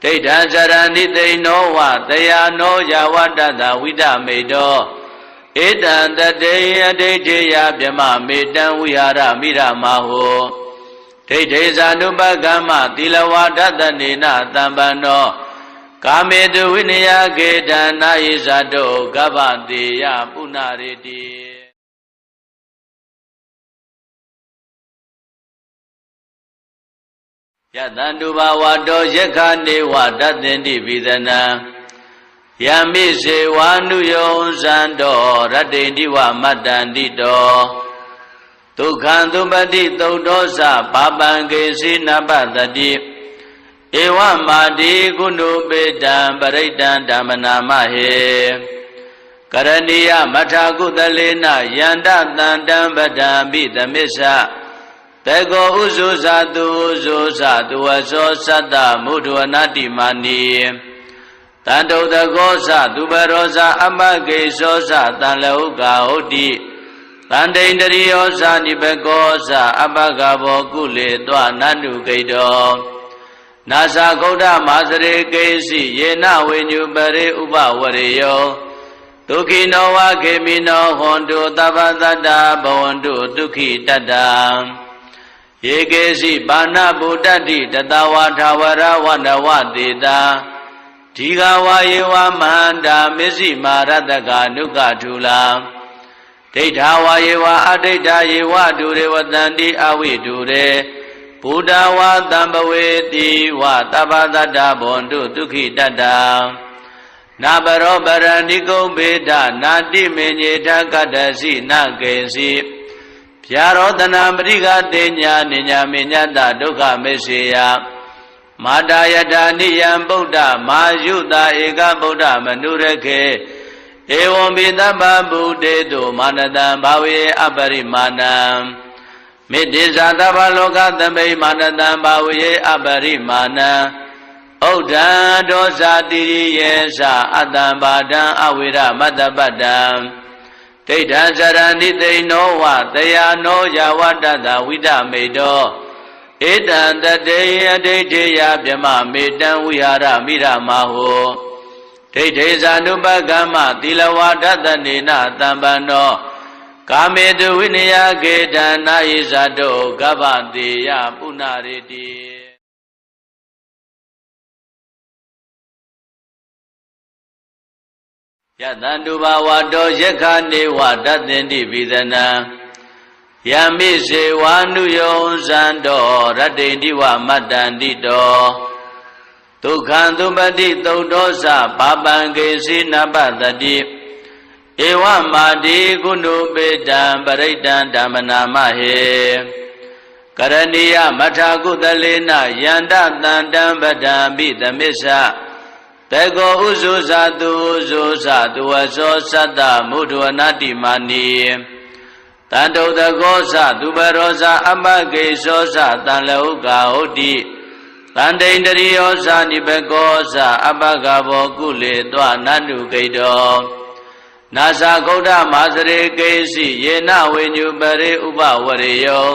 ဒိဋ္ဌံဇရဏိသိနောဝတယာနောယဝတ္တတဝိဒမေတောဧတံတတေအဒိဋ္ဌိယဗြမမေတံဝိဟာရမိရမဟောဒိဋ္ဌိဇာနုပကမ္မသီလဝါဒတနေနတံပန္နောကာမေတုဝိနယကေတံနာယိဇာတောကဗ္ဗတေယပုဏ္ဏရေတိယတန္တုဘာဝတောယက္ခနေဝတတ္တင်တိပိသနံယမိစေဝါနုယောဇံတောရတ္တိတိဝမတ္တန္တိတောဒုက္ခံသုပတိသုတ်တောသပါပံကေစီနပတတိဧဝမာတိကုဏုပေတံပရိတံဓမ္မနာမဟေကရဏီယမထာကုသလေနယန္တတန္တံပဒံပိသမစ္ဆတေကောဥဇုဇာတုဥဇုဇာတုဝသောသတ္တမုဒ္ဒဝနာတိမာနီတန္တုတကောသသူပရောဇာအမကေသောသတံလဟုကာဟုတ်တိတန္တိန္တရိယောဇာနိဘကောသအပကဘောကုလေတွနန္တုကိတောနာသဂௌဒမာစရေကေစီယေနဝိညုပရိဥပဝရေယောဒုက္ခိနောဝခေမိနောဟွန်တုသဗ္ဗတတ္တဘဝန္တုဒုက္ခိတတ္တယေကေစီပါဏဗုဒ္ဓတိတတဝါထာဝရဝနဝတေတာဒီဃဝါယေဝမန္တာမစ္စည်းမာရတကနုကထုလာဒိဋ္ဌာဝါယေဝအဒိဋ္ဌာယေဝဒုရေဝတန္တိအဝိဒုရေဘုဒ္ဓဝါတံပဝေတိဝသဗ္ဗတတ္တဘဝန္တုဒုက္ခိတတ္တနာဘရောပရဏိကုံဘေဒနာတိမေညေထကတ္တစီနကေစီဗျာရောတနာပရိကတေညာနိညာမေညတဒုက္ခမေစေယမာတာယထာနိယံဗုဒ္ဓမာယုတာဧကဗုဒ္ဓမနုရခေဧဝံပိသဗ္ဗဗုတေတုမာနတံဘာဝေအပရိမာဏံမေတ္တိဇာတဗ္ဗလောကသမိမာနတံဘာဝေအပရိမာဏံဥဒ္ဒံဒောဇာတိရိယေသအတ္တံဘာဒံအဝိရမတ္တပတ္တံဒိဋ္ဌံဇရဏိသိနောဝတယာနောယဝတ္တတဝိဒမေတော ဧတံတတေအဒိဋ္ဌိယဗြမမေတံဝိဟာရမိရမဟောဒိဋ္ဌိဇာနုပကမ္မသီလဝါဒတနေနတံပန္နောကာမေတုဝိနယကေတံနာယိဇာတောကဗ္ဗတေယပုဏ္ဏရေတိယတံတုဘာဝတောယက္ခနေဝတတ္တင်တိပိသနံယမိစေဝါနုယောဇံတောရတ္တိတိဝမတ္တန္တိတောဒုက္ခံသုပတိသုတ်တောသပါပံကေစီနပတတိဧဝမာတိကုဏုပေတံပရိတံဓမ္မနာမဟေကရဏီယမထာကုသလေနယန္တတန္တံပဒံပိသမစ္ဆတေကောဥဇုဇာတုဥဇုဇာတုဝသောသတ္တမုဒ္ဒဝနာတိမာနီတန္တုတကောသသူပရောဇာအပကေသောသတံလဟုကာဟုတ်တိတန္တိန္တရိယောဇာနိဘကောသအပကဘောကုလေတွနန္တုကိတောနာသဂௌဒမာစရေကေစီယေနဝိညုပရိဥပဝရေယော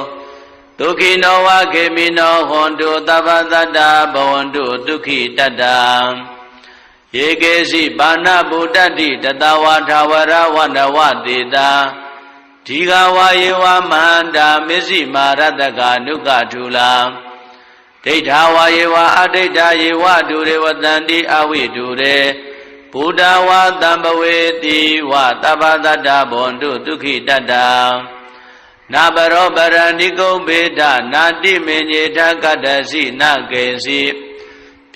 ဒုက္ခိနောဝခေမိနောဟွန်တုသဗ္ဗတတ္တဘဝန္တုဒုက္ခိတတ္တယေကေစီပါဏဗုဒ္ဓတိတတဝါထာဝရဝန္ဒဝတေတာဒီဃဝါယေဝမန္တာမစ္စည်းမာရတကနုကထုလာဒိဋ္ဌာဝါယေဝအဒိဋ္ဌာယေဝဒုရေဝတန္တိအဝိဒုရေဘုဒ္ဓဝါတံပဝေတိဝသဗ္ဗတတ္တဘဝန္တုဒုက္ခိတတ္တနာဘရောပရဏိကုံဘေဒနာတိမေညေထကတ္တစီနကေစီ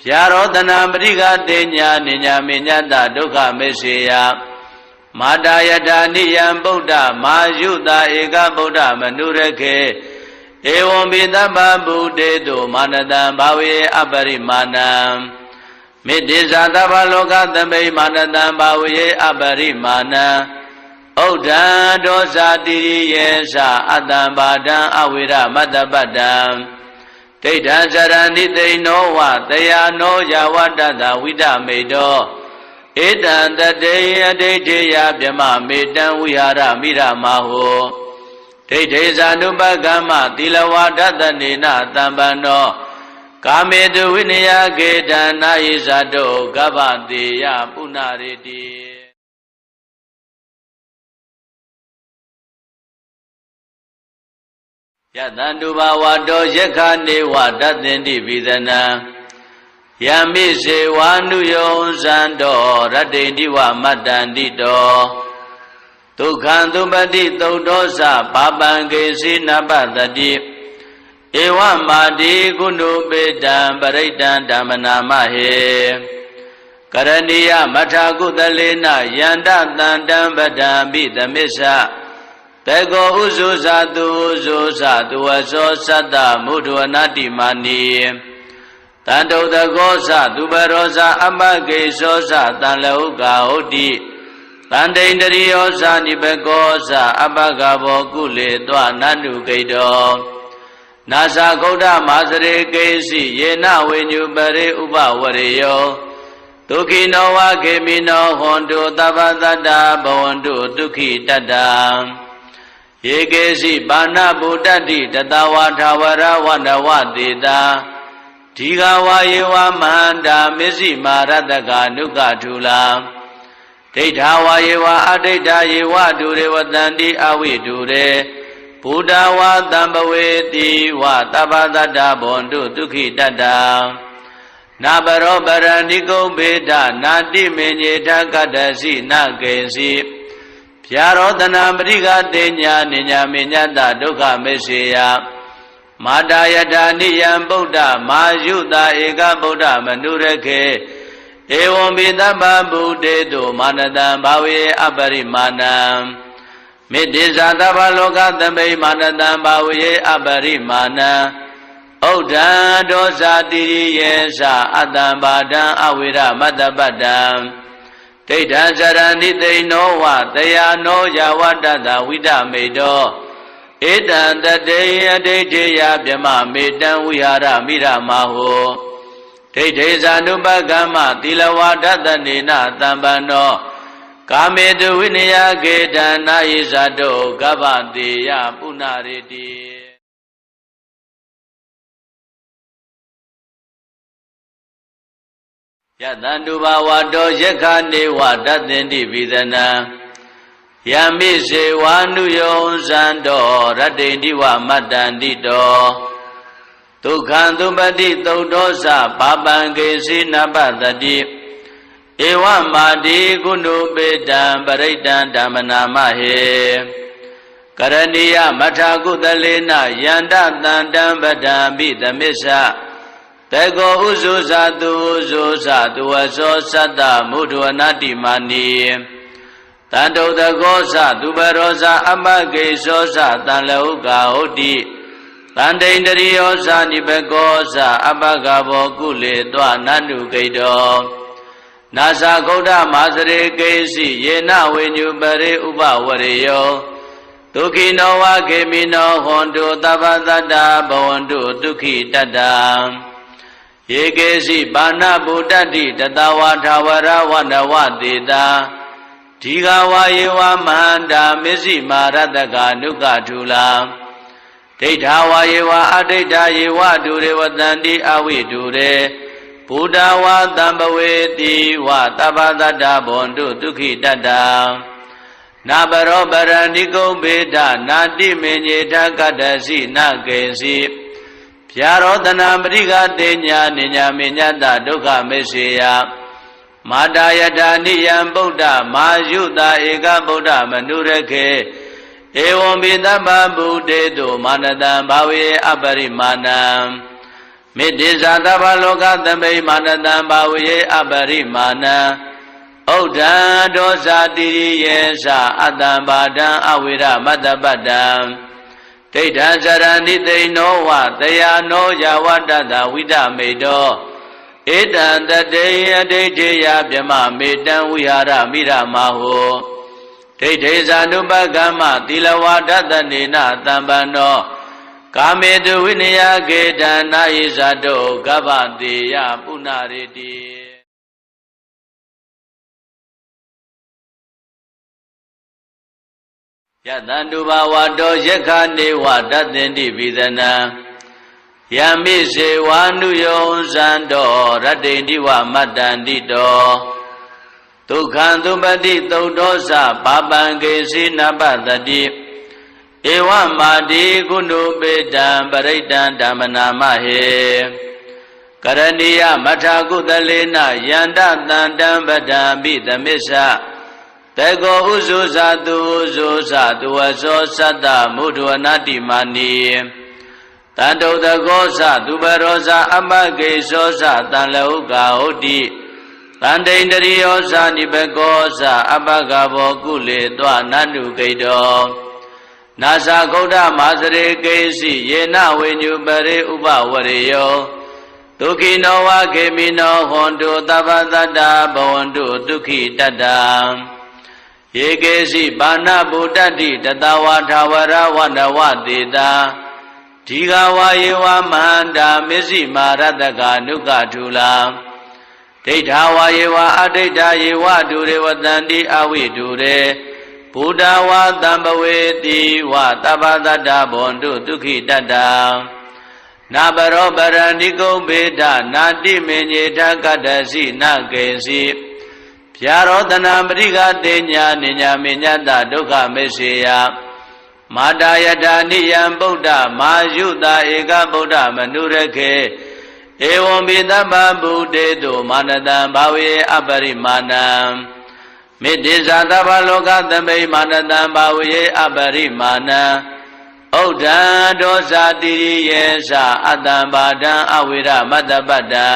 ဗျာရောတနာပရိကတေညာနိညာမေညတဒုက္ခမေစေယမာတာယတာနိယံဗုဒ္ဓမာယုတာဧကဗုဒ္ဓမနုရခေဧဝံပိသဗ္ဗဗုတေတုမာနတံဘာဝေအပရိမာဏံမေတ္တိဇာသဗ္ဗလောကသမိမာနတံဘာဝေအပရိမာဏံဩဒံဒောဇာတိရိယေသအတ္တံဘာဒံအဝိရမတ္တပတ္တံဒိဋ္ဌံဇရဏိသိနောဝတယာနောယဝတ္တတဝိဒမေတောဧတံတတေအဒိဋ္ဌိယဗြမမေတံဝိဟာရမိရမဟောဒိဋ္ဌိဇာနုပကမ္မသီလဝါဒတနေနတံပန္နောကာမေတုဝိနယကေတံနာယိဇာတောကဗ္ဗတေယပုဏ္ဏရေတိယတံတုဘာဝတောယက္ခနေဝတတ္တင်တိပိသနံယမိစေဝါနုယောဇံတောရတ္တိတိဝမတ္တန္တိတောဒုက္ခံသုပတိသုတ်တောသပါပံကေစီနပတတိဧဝမာတိကုဏုပေတံပရိတံဓမ္မနာမဟေကရဏီယမထာကုသလေနယန္တတန္တံပဒံပိသမစ္ဆတေကောဥဇုဇာတုဥဇုဇာတုဝသောသတ္တမုဒ္ဒဝနာတိမာနီတန္တုတကောသသူပရောဇာအပကေသောသတံလဟုကာဟုတ်တိတန္တိန္တရိယောဇာနိဘကောသအပကဘောကုလေတွနန္တုကိတောနာသဂௌဒမာစရေကေစီယေနဝိညုပရိဥပဝရေယောဒုက္ခိနောဝခေမိနောဟွန်တုသဗ္ဗတတ္တဘဝန္တုဒုက္ခိတတ္တယေကေစီပါဏဗုဒ္ဓတိတတဝါထာဝရဝန္ဒဝတေတာဒီဃဝါယေဝမန္တာမစ္စည်းမာရတကနုကထုလာဒိဋ္ဌာဝါယေဝအဒိဋ္ဌာယေဝဒုရေဝတန္တိအဝိဒုရေဘုဒ္ဓဝါတံပဝေတိဝသဗ္ဗတတ္တဘဝန္တုဒုက္ခိတတ္တနာဘရောပရဏိကုံဘေဒနာတိမေညေထကတ္တစီနကေစီဗျာရောတနာပရိကတေညာနိညာမေညတဒုက္ခမေစေယမာတာယတာနိယံဗုဒ္ဓမာယုတာဧကဗုဒ္ဓမနုရခေဧဝံပိသဗ္ဗဗုတေတုမာနတံဘာဝေအပရိမာဏံမေတ္တိဇာသဗ္ဗလောကသမိမာနတံဘာဝေအပရိမာဏံဩဒံဒောဇာတိရိယေသအတ္တံဘာဒံအဝိရမတ္တပတ္တံဒိဋ္ဌံဇရဏိသိနောဝတယာနောယဝတ္တတဝိဒမေတောဧတံတတေအဒိဋ္ဌိယဗြမမေတံဝိဟာရမိရမဟောဒိဋ္ဌိဇာနုပကမ္မသီလဝါဒတနေနတံပန္နောကာမေတုဝိနယကေတံနာယိဇာတောကဗ္ဗတေယပုဏ္ဏရေတိ ယတန္တုဘာဝတောယက္ခနေဝတတ္တင်တိပိသနံယမိစေဝါနုယောဇံတောရတ္တိတိဝမတ္တန္တိတောဒုက္ခံသုပတိသုတ်တောသပါပံကေစီနပတတိဧဝမာတိကုဏုပေတံပရိတံဓမ္မနာမဟေကရဏီယမထာကုသလေနယန္တတန္တံပဒံပိသမစ္ဆတေကောဥဇုဇာတုဥဇုဇာတုဝသောသတ္တမုဒ္ဒဝနာတိမာနိတန္တုတကောသသူပရောဇာအမဂေသောသတံလဟုကာဟုတ်တိတန္တိန္တရိယောဇာနိဘကောသအပကဘောကုလေတောနန္တုဂိတောနာသဂௌဒမာစရေကေစီယေနဝိညုပရိဥပဝရေယောဒုက္ခိနောဝခေမိနောဟွန်တုသဗ္ဗတတ္တဘဝန္တုဒုက္ခိတတ္တယေကေစီပါဏဗုဒ္ဓတိတတဝါထာဝရဝနဝတေတာဒီဃဝါယေဝမဟန္တာမစ္စည်းမာရတကနုကထုလာဒိဋ္ဌာဝါယေဝအဒိဋ္ဌာယေဝဒုရေဝတန္တိအဝိဒုရေဘုဒ္ဓဝါတံပဝေတိဝသဗ္ဗတတ္တဘဝန္တုဒုက္ခိတတ္တနာပရောပရဏိကုံဘေဒနာတိမေညေထကတ္တစီနကေစီဗျာရောတနာပရိကတေညာနိညာမေညတဒုက္ခမေစေယမာတာယတာနိယံဗုဒ္ဓမာယုတာဧကဗုဒ္ဓမနုရခေဧဝံပိတပ္ပဗုဒေတုမာနတံဘာဝေအပရိမာဏံမေတ္တိဇာတဗ္ဗလောကသမိမာနတံဘာဝေအပရိမာဏံဩဒ္ဓံဒောဇာတိယေသအတ္တံဘာဒံအဝိရမတ္တပတ္တံဒိဋ္ဌံဇရဏိသိနောဝတယာနောယဝတ္တတဝိဒမေတောဧတံတတေယဒိဋ္ဌိယဗြမမေတံဝိဟာရမိရမဟောဒိဋ္ဌိဇာနုပကမ္မသီလဝါဒတနေနတံပန္နောကာမေတုဝိနယကေတံနာယိဇာတောကဗ္ဗတေယပုဏ္ဏရေတိယတန္တုဘာဝတောယက္ခနေဝတတ္တင်တိပိသနံယမိစေဝါနုယောဇံတောရတ္တိတိဝမတ္တန္တိတောဒုက္ခံသုပတိသုတ်တောသပါပံကေစီနပတတိဧဝမာတိကုဏုပေတံပရိတံဓမ္မနာမဟေကရဏီယမထာကုသလေနယန္တတန္တံပဒံပိသမစ္ဆတေကောဥဇုဇာတုဥဇုဇာတုဝသောသတ္တမုဒ္ဒဝနာတိမာနိတန္တုတကောသသူပရောဇာအမဂေသောသတံလဟုကာဟုတ်တိတန္တိန္တရိယောဇာနိဘကောသအပကဘောကုလေတောနန္တုဂိတောနာသဂௌဒမာစရေကေစီယေနဝိညုပရိဥပဝရေယောဒုက္ခိနောဝခေမိနောဟွန်တုသဗ္ဗတတ္တဘဝန္တုဒုက္ခိတတ္တယေကေစီပါဏဗုဒ္ဓတိတတဝါထာဝရဝနဝတေတာဒီဃဝါယေဝမဟန္တာမစ္စည်းမာရတကနုကထုလာဒိဋ္ဌာဝါယေဝအဒိဋ္ဌာယေဝဒုရေဝတန္တိအဝိဒုရေဘုဒ္ဓဝါတံပဝေတိဝသဗ္ဗတတ္တဘဝန္တုဒုက္ခိတတ္တနာပရောပရဏိကုံဘေဒနာတိမေညေထကတ္တစီနကေစီဗျာရောတနာပရိကတေညာနိညာမေညတဒုက္ခမေစေယမာတာယတာနိယံဗုဒ္ဓမာယုတာဧကဗုဒ္ဓမနုရခေဧဝံပိတပ္ပဗုဒေတုမာနတံဘာဝေအပရိမာဏံမေတ္တိဇာတဗ္ဗလောကသမိမာနတံဘာဝေအပရိမာဏံဩဒ္ဓံဒောဇာတိယေသအတ္တံဘာဒံအဝိရမတ္တပတ္တံ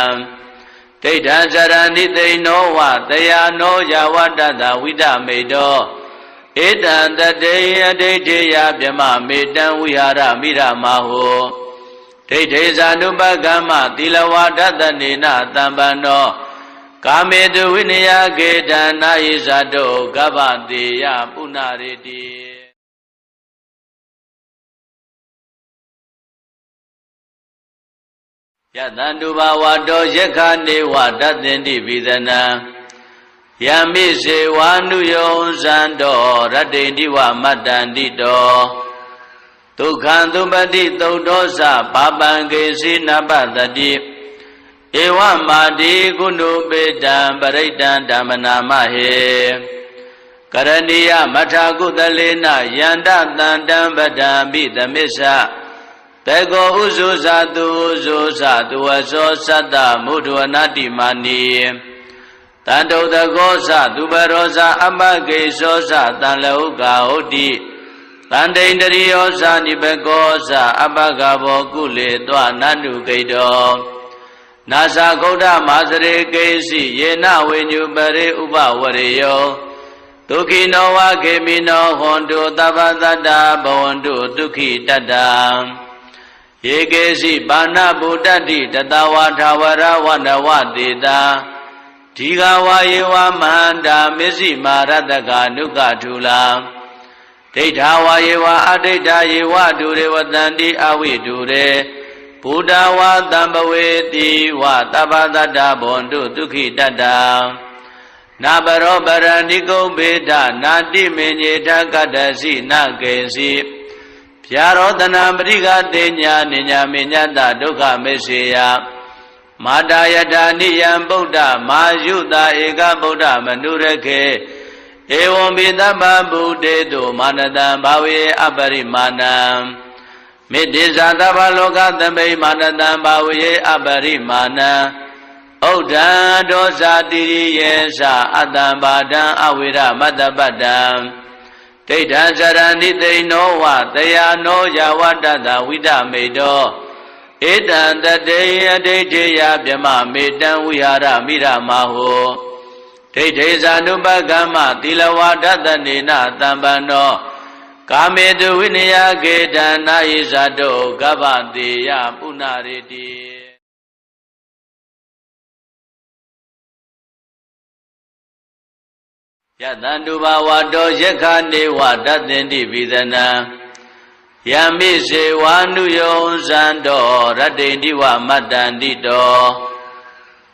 ဒိဋ္ဌံဇရဏိသိနောဝတယာနောယဝတ္တတဝိဒမေတောဧတံတတေယဒိဋ္ဌိယဗြမမေတံဝိဟာရမိရမဟောဒိဋ္ဌိဇာနုပကမ္မသီလဝါဒတနေနတံပန္နောကာမေတုဝိနယကေတံနာယိဇာတောကဗ္ဗတေယပုဏ္ဏရေတိယတန္တုဘာဝတောယက္ခနေဝတတ္တင်တိပိသနံယမိစေဝါနုယောဇံတောရတ္တိတိဝမတ္တန္တိတောဒုက္ခံသုပတိသုတ်တောသပါပံကေစီနပတတိဧ ဧဝမာတိကုဏုပေတံပရိတံဓမ္မနာမဟေကရဏီယမထာကုသလေနယန္တတန္တံပဒံပိသမစ္ဆတေကောဥဇုဇာတုဥဇုဇာတုဝသောသတ္တမုဒ္ဒဝနာတိမာနိတန္တုတကောသသူပရောဇာအမဂေသောသတံလဟုကာဟုတ်တိတန္တိန္တရိယောဇာနိဘကောသအပဂဘောကုလေတွနန္တုဂိတောနာသဂௌဒမာစရေကေစီယေနဝိညုပရိဥပဝရေယောဒုက္ခိနောဝခေမိနောဟွန်တုသဗ္ဗတတ္တဘဝန္တုဒုက္ခိတတ္တယေကေစီပါဏဗုဒ္ဓတိတတဝါထာဝရဝနဝတေတာဒီဃဝါယေဝမဟန္တာမစ္စည်းမာရတကနုကထူလာဒိဋ္ဌာဝါယေဝအဒိဋ္ဌာယေဝဒုရေဝတန္တိအဝိဒုရေဘုဒ္ဓဝါတံပဝေတိဝသဗ္ဗတတ္တဘဝန္တုဒုက္ခိတတ္တနာပရောပရဏိကုံဘေဒနာတိမေညေထကတ္တစီနကေစီဗျာရောတနာပရိကတေညာနိညာမေညတဒုက္ခမေစေယမာတာယထာနိယံဗုဒ္ဓမာယုတာဧကဗုဒ္ဓမနုရခေဧဝံပိသဗ္ဗဗုဒေတုမာနတံဘာဝေအပရိမာဏံမေတ္တိဇာသဗ္ဗလောကသမိမာနတံဘာဝေအပရိမာဏံဩဒ္ဓံဒောဇာတိရိယေသအတ္တံဘာဒံအဝိရမတ္တပတ္တံဒိဋ္ဌံဇရဏိသိနောဝတယာနောယဝတ္တတဝိဒမေတောဧတံတတေယဒိဋ္ဌိယဗြမမေတံဝိဟာရမိရမဟောဒိဋ္ဌိဇာနုပကမ္မသီလဝါဒတနေနတံပန္နောကာမေတုဝိနယကေတံနာယိဇာတောကဗ္ဗတေယပုဏ္ဏရေတိယတန္တုဘဝတောယက္ခနေဝတသင်္တိပိသနံယမိစေဝါနုယောဇန္တောရတ္တိတိဝမတ္တန္တိတော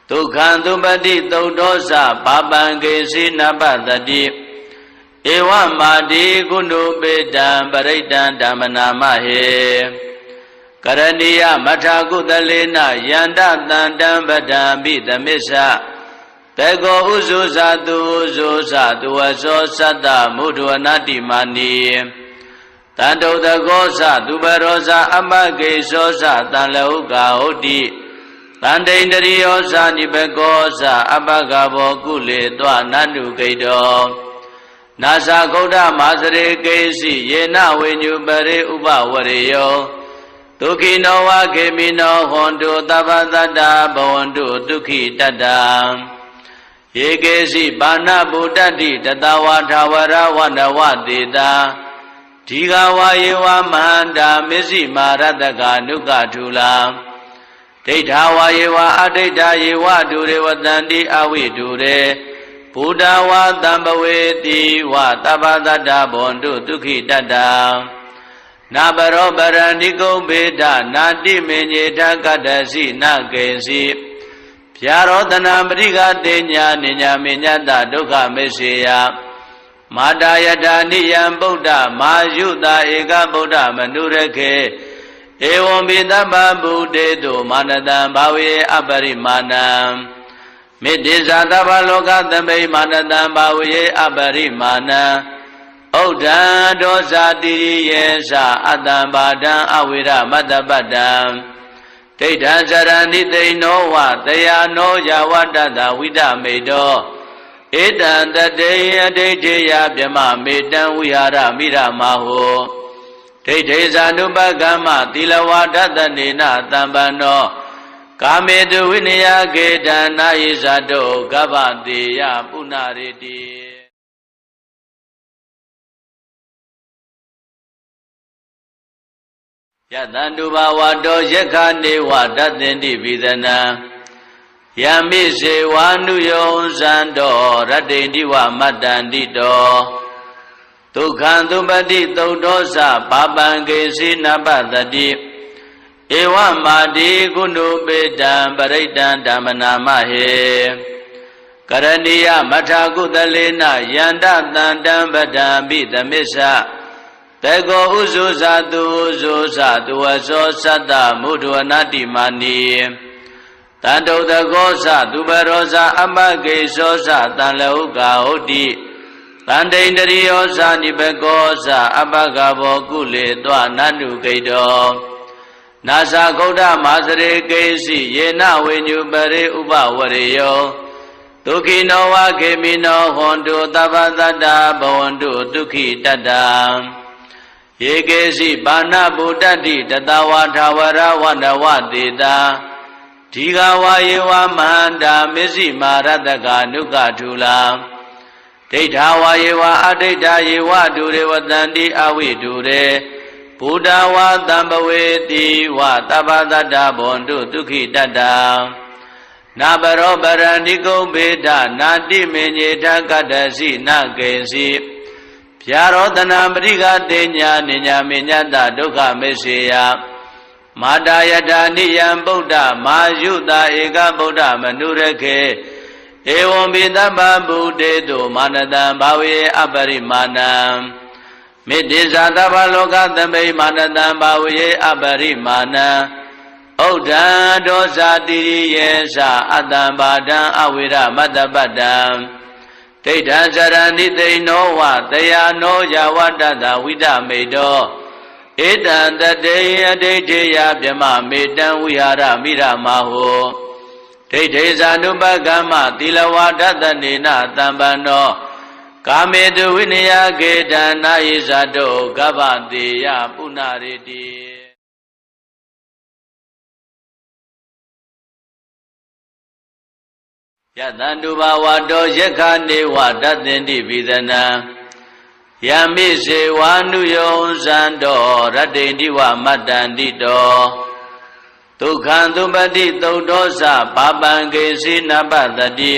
ဒုက္ခံသုပတိသုတ်တောသပါပံကေစီနပတတိဧဝမာတိကုဏုပေတံပရိတံဓမ္မနာမဟေကရဏီယမထာကုသလေနယန္တတန္တံပဒံပိသမစ္ဆတေကောဥဇုဇာတုဥဇုဇာတုဝသောသတ္တမုဒ္ဒဝနာတိမာနိတန္တုတကောသသူပရောဇာအမဂေသောသတံလဟုကာဟုတ်တိတန္တိန္တရိယောဇာနိဘကောသအပဂဘောကုလေတွနန္တုဂိတောနာသဂௌဒမာစရေကေစီယေနဝိညုပရိဥပဝရေယောဒုက္ခိနောဝခေမိနောဟွန်တုသဗ္ဗတတ္တဘဝန္တုဒုက္ခိတတ္တယေကေစီပါဏဗုဒ္ဓတိတတဝါထာဝရဝနဝတေတာဒီဃဝါယေဝမဟန္တာမစ္စည်းမာရတကနုကထူလာဒိဋ္ဌာဝါယေဝအဒိဋ္ဌာယေဝဒုရေဝတန္တိအဝိဒုရေဘုဒ္ဓဝါတံပဝေတိဝသဗ္ဗတတ္တဘဝန္တုဒုက္ခိတတ္တနာပရောပရဏိကုံဘေဒနာတိမေညေထကတ္တစီနကေစီဗျာရောတနာပရိကတေညာနိညာမေညတဒုက္ခမေစေယမာတာယထာနိယံဗုဒ္ဓမာယုတာဧကဗုဒ္ဓမနုရခေဧဝံပိသဗ္ဗဗုဒေတုမာနတံဘာဝေအပရိမာဏံမေတ္တိဇာသဗ္ဗလောကသမိမာနတံဘာဝေအပရိမာဏံဩဒ္ဓံဒောဇာတိရိယေသအတ္တံဘာဒံအဝိရမတ္တပတ္တံဒိဋ္ဌံဇရဏိသိနောဝတယာနောယဝတ္တတဝိဒမေတောဧတံတတေယဒိဋ္ဌိယဗြမမေတံဝိဟာရမိရမဟောဒိဋ္ဌိဇာနုပကမ္မသီလဝါဒတနေနတံပန္နောကာမေတုဝိနယကေတံနာယိဇာတောကဗ္ဗတေယပုဏ္ဏရေတိယတန္တုဘဝတောယက္ခနေဝတသင်္တိပိသနံယမိစေဝါနုယောဇန္တောရတ္တိတိဝမတ္တန္တိတောဒုက္ခံသုပတိသုတ်တောသပါပံကေစီနပတတိဧဝမာတိကုဏုပေတံပရိတံဓမ္မနာမဟေကရဏီယမထာကုသလေနယန္တတန္တံပဒံပိသမစ္ဆတေကောဥဇုဇာတုဥဇုဇာတုဝသောသတ္တမုဒ္ဒဝနာတိမာနိတ တန်တုတကောသသူပရောဇာအပကိသောသတန်လဟုကာဟုတ်တိတန်တိန်တရိယောသနိဘကောသအပကဘောကုလေတွနန္တုကိတောနာသဂௌဒမာစရေကိစီယေနဝိညုပရိဥပဝရေယောဒုက္ခိနောဝခေမိနောဟွန်တုသဗ္ဗတတ္တဘဝန္တုဒုက္ခိတတ္တယေကေစီဘာနာဗုဒ္ဓတိတတဝါထာဝရဝန္တဝတေတာဒီဃဝါယေဝမဟန္တာမစ္စည်းမာရတကနုကထူလာဒိဋ္ဌာဝါယေဝအဒိဋ္ဌာယေဝဒုရေဝတန္တိအဝိဒုရေဘုဒ္ဓဝါတံပဝေတိဝသဗ္ဗတတ္တဘဝန္တုဒုက္ခိတတ္တနာပရောပရဏိကုံဘေဒနာတိမေညေထကတ္တစီနကေစီဗျာရောတနာပရိကတေညာနိညာမေညတဒုက္ခမေစေယမာတာယတာနိယံဗုဒ္ဓမာယုတာဧကဗုဒ္ဓမနုရခေဧဝံပိတပ္ပဗုဒေတုမာနတံဘာဝေအပရိမာဏံမေတ္တိဇာတဗ္ဗလောကသမိမာနတံဘာဝေအပရိမာဏံဩဒံဒောဇာတိရိယေသအတ္တံဘာဒံအဝိရမတ္တပတ္တံဒိဋ္ဌံဇရဏိသိနောဝတယာနောယဝတ္တတဝိဒမေတောဧတံတတေယဒိဋ္ဌိယဗြမမေတံဝိဟာရမိရမဟောဒိဋ္ဌိဇာနုပကမ္မသီလဝါဒတနေနတံပန္နောကာမေတုဝိနယကေတံနာယိဇာတောကဗ္ဗတေယပုဏ္ဏရေတိယတန္တုဘာဝတောယက္ခနေဝတသင်္တိပိသနံယမိစေဝါနုယောဇန္တောရတ္တိတိဝမတ္တန္တိတောဒုက္ခံသုပတိသုတ်တောသပါပံကေစီနပတတိ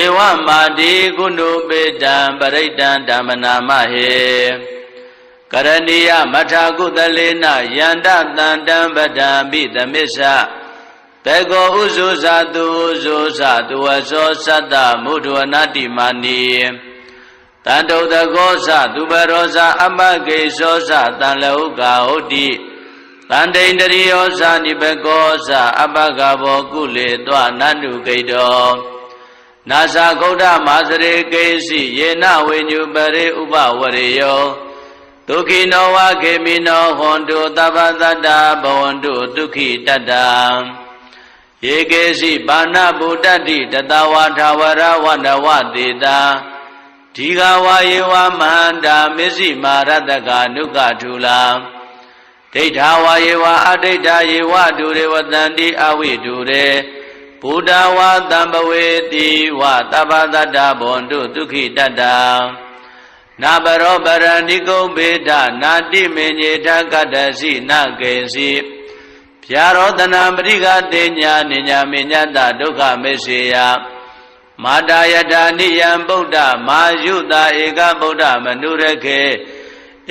ဧဝမာတိကုဏုပေတံပရိတံဓမ္မနာမဟေကရဏီယမထာကုသလေနယန္တတန္တံပဒံပိသမစ္ဆတေကောဥဇုဇာတုဥဇုဇာတုဝသောသတ္တမုဒ္ဒဝနာတိမာနီတန်တုတကောသသူပရောဇာအပကိသောသတန်လဟုကာဟုတ်တိတန်တိန်တရိယောသနိဘကောသအပကဘောကုလေတွနန္တုကိတောနာသဂௌဒမာစရေကိစီယေနဝိညုပရိဥပဝရေယောဒုက္ခိနောဝခေမိနောဟွန်တုသဗ္ဗတတ္တဘဝန္တုဒုက္ခိတတ္တယေကေစီဘာနာဗုဒ္ဓတိတတဝါထာဝရဝန္တဝတေတာဒီဃဝါယေဝမဟန္တာမစ္စည်းမာရတကနုကထူလာဒိဋ္ဌာဝါယေဝအဒိဋ္ဌာယေဝဒုရေဝတန္တိအဝိဒုရေဘုဒ္ဓဝါတံပဝေတိဝသဗ္ဗတတ္တဘဝန္တုဒုက္ခိတတ္တနာပရောပရဏိကုံဘေဒနာတိမေညေထကတ္တစီနကေစီဗျာရောတနာပရိကတေညာနိညာမေညတဒုက္ခမေစေယမာတာယတာနိယံဗုဒ္ဓမာယုတာဧကဗုဒ္ဓမနုရခေ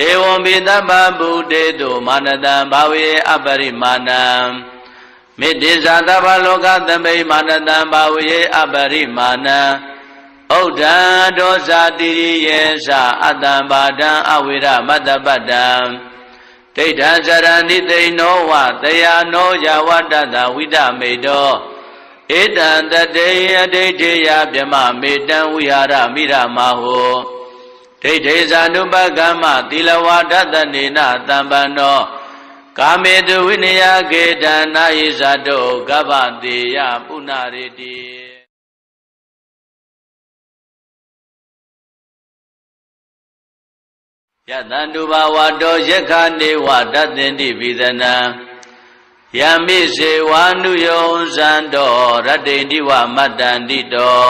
ဧဝံပိတပ္ပဗုဒေတုမာနတံဘာဝေအပရိမာဏံမေတ္တိဇာတဗ္ဗလောကသမိမာနတံဘာဝေအပရိမာဏံဩဒံဒောဇာတိရိယေသအတ္တံဘာဒံအဝိရမတ္တပတ္တံဒိဋ္ဌံဇရဏိသိနောဝတယာနောယဝတ္တတဝိဒမေတောဧတံတတေယဒိဋ္ဌိယဗြမမေတံဝိဟာရမိရမဟောဒိဋ္ဌိဇာနုပကမ္မသီလဝါဒတနေနတံပန္နောကာမေတုဝိနယကေတံနာယိဇာတောကဗ္ဗတေယပုဏ္ဏရေတိယတန္တုဘာဝတောယက္ခနေဝတသင်္တိပိသနံယမိစေဝါနုယောဇန္တောရတ္တိတိဝမတ္တန္တိတော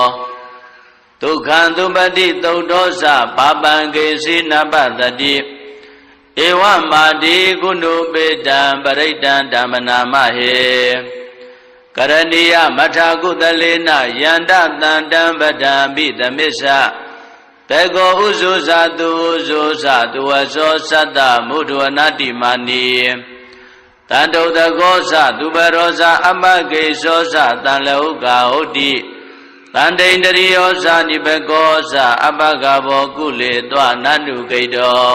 ဒုက္ခံသုပတိသုတ်တောသပါပံကေစီနပတတိဧဝမာတိကုဏုပေတံပရိတံဓမ္မနာမဟေကရဏီယမထာကုသလေနယန္တတန္တံပဒံပိသမစ္ဆတေကောဥဇုဇာတုဥဇုဇာတုဝသောသတ္တမုဒ္ဒဝနာတိမာနီတန်တုတကောသသူပရောဇာအပကိသောသတန်လဟုကာဟုတ်တိတန်တိန်တရိယောဇာနိဘကောသအပကဘောကုလေတွနန္တုကိတော